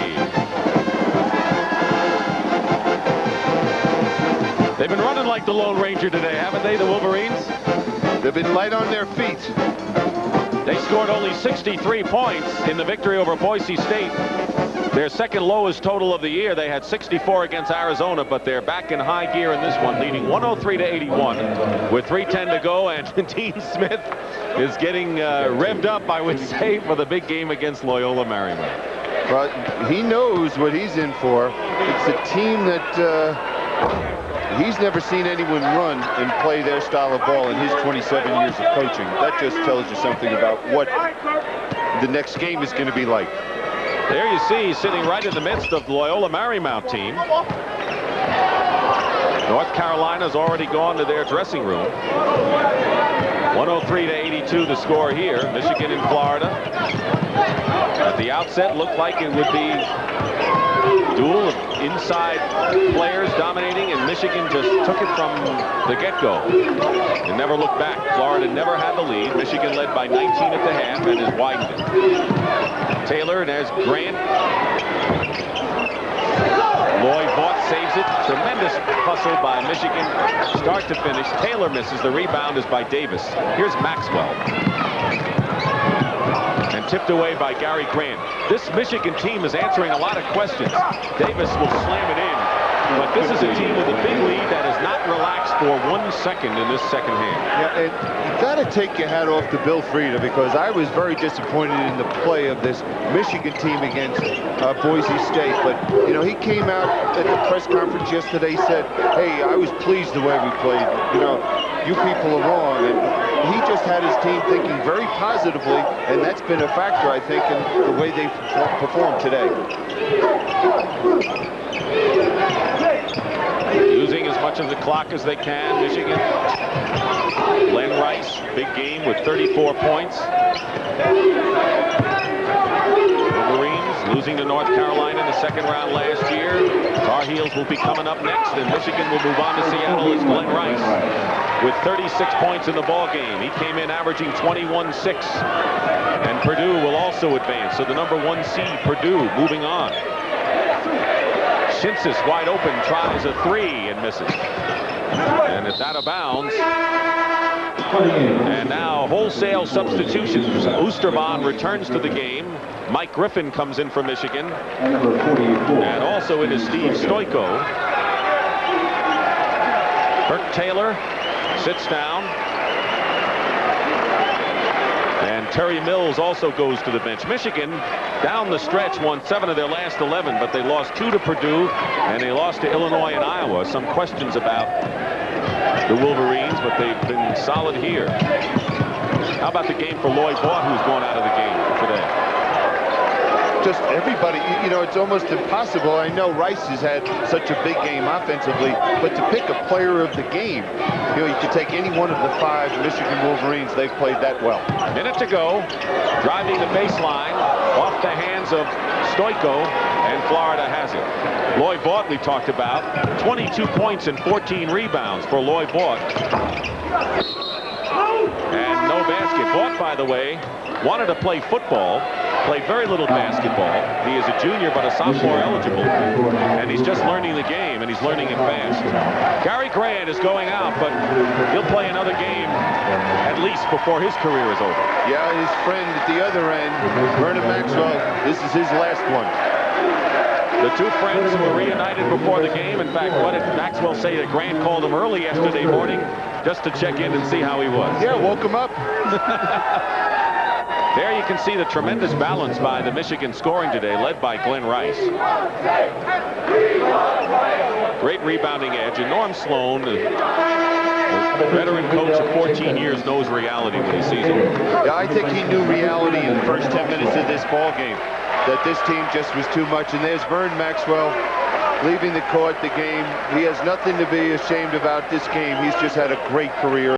They've been running like the Lone Ranger today, haven't they, the Wolverines? They've been light on their feet. They scored only 63 points in the victory over Boise State. Their second lowest total of the year. They had 64 against Arizona, but they're back in high gear in this one, leading 103-81 with 3:10 to go, and Dean Smith is getting revved up, I would say, for the big game against Loyola Marymount. Well, he knows what he's in for. It's a team that he's never seen anyone run and play their style of ball in his 27 years of coaching. That just tells you something about what the next game is going to be like. There you see, sitting right in the midst of the Loyola Marymount team. North Carolina's already gone to their dressing room. 103-82 the score here. Michigan and Florida. At the outset, looked like it would be duel of inside players dominating, and Michigan just took it from the get-go. It never looked back. Florida never had the lead. Michigan led by 19 at the half and has widened it. Taylor, and there's Grant. Lloyd Vaught saves it. Tremendous hustle by Michigan, start to finish. Taylor misses. The rebound is by Davis. Here's Maxwell. And tipped away by Gary Grant. This Michigan team is answering a lot of questions. Davis will slam it in. But this is a team with a big lead that has not relaxed for 1 second in this second half. Yeah, and you got to take your hat off to Bill Frieda, because I was very disappointed in the play of this Michigan team against Boise State. But, you know, he came out at the press conference yesterday, said, hey, I was pleased the way we played. You know, you people are wrong. And he just had his team thinking very positively, and that's been a factor, I think, in the way they've performed today. Using as much of the clock as they can, Michigan. Glenn Rice, big game with 34 points. Wolverines losing to North Carolina in the second round last year. Tar Heels will be coming up next, and Michigan will move on to Seattle as Glenn Rice with 36 points in the ball game. He came in averaging 21-6. And Purdue will also advance. So the #1 seed, Purdue, moving on. Shinsis wide open, tries a three and misses. And it's out of bounds. And now wholesale substitutions. Oosterbaan returns to the game. Mike Griffin comes in for Michigan. And also in is Steve Stoiko. Kirk Taylor sits down. And Terry Mills also goes to the bench. Michigan, down the stretch, won 7 of their last 11, but they lost 2 to Purdue, and they lost to Illinois and Iowa. Some questions about the Wolverines, but they've been solid here. How about the game for Lloyd Vaught, who's gone out of the game today? Just everybody, you know, it's almost impossible. I know Rice has had such a big game offensively, but to pick a player of the game, you know, you could take any one of the 5 Michigan Wolverines. They've played that well. Minute to go, driving the baseline, off the hands of Stoiko, and Florida has it. Lloyd Vaught, we talked about, 22 points and 14 rebounds for Lloyd Vaught. And no basket. Vaught, by the way, wanted to play football, played very little basketball. He is a junior, but a sophomore eligible. And he's just learning the game, and he's learning it fast. Gary Grant is going out, but he'll play another game at least before his career is over. Yeah, his friend at the other end, Vernon Maxwell, this is his last one. The two friends were reunited before the game. In fact, what did Maxwell say that Grant called him early yesterday morning just to check in and see how he was? Yeah, woke him up. There you can see the tremendous balance by the Michigan scoring today, led by Glenn Rice. Great rebounding edge, and Norm Sloan, a veteran coach of 14 years, knows reality when he sees it. Yeah, I think he knew reality in the first 10 minutes of this ball game, that this team just was too much. And there's Vern Maxwell leaving the court, the game. He has nothing to be ashamed about this game. He's just had a great career.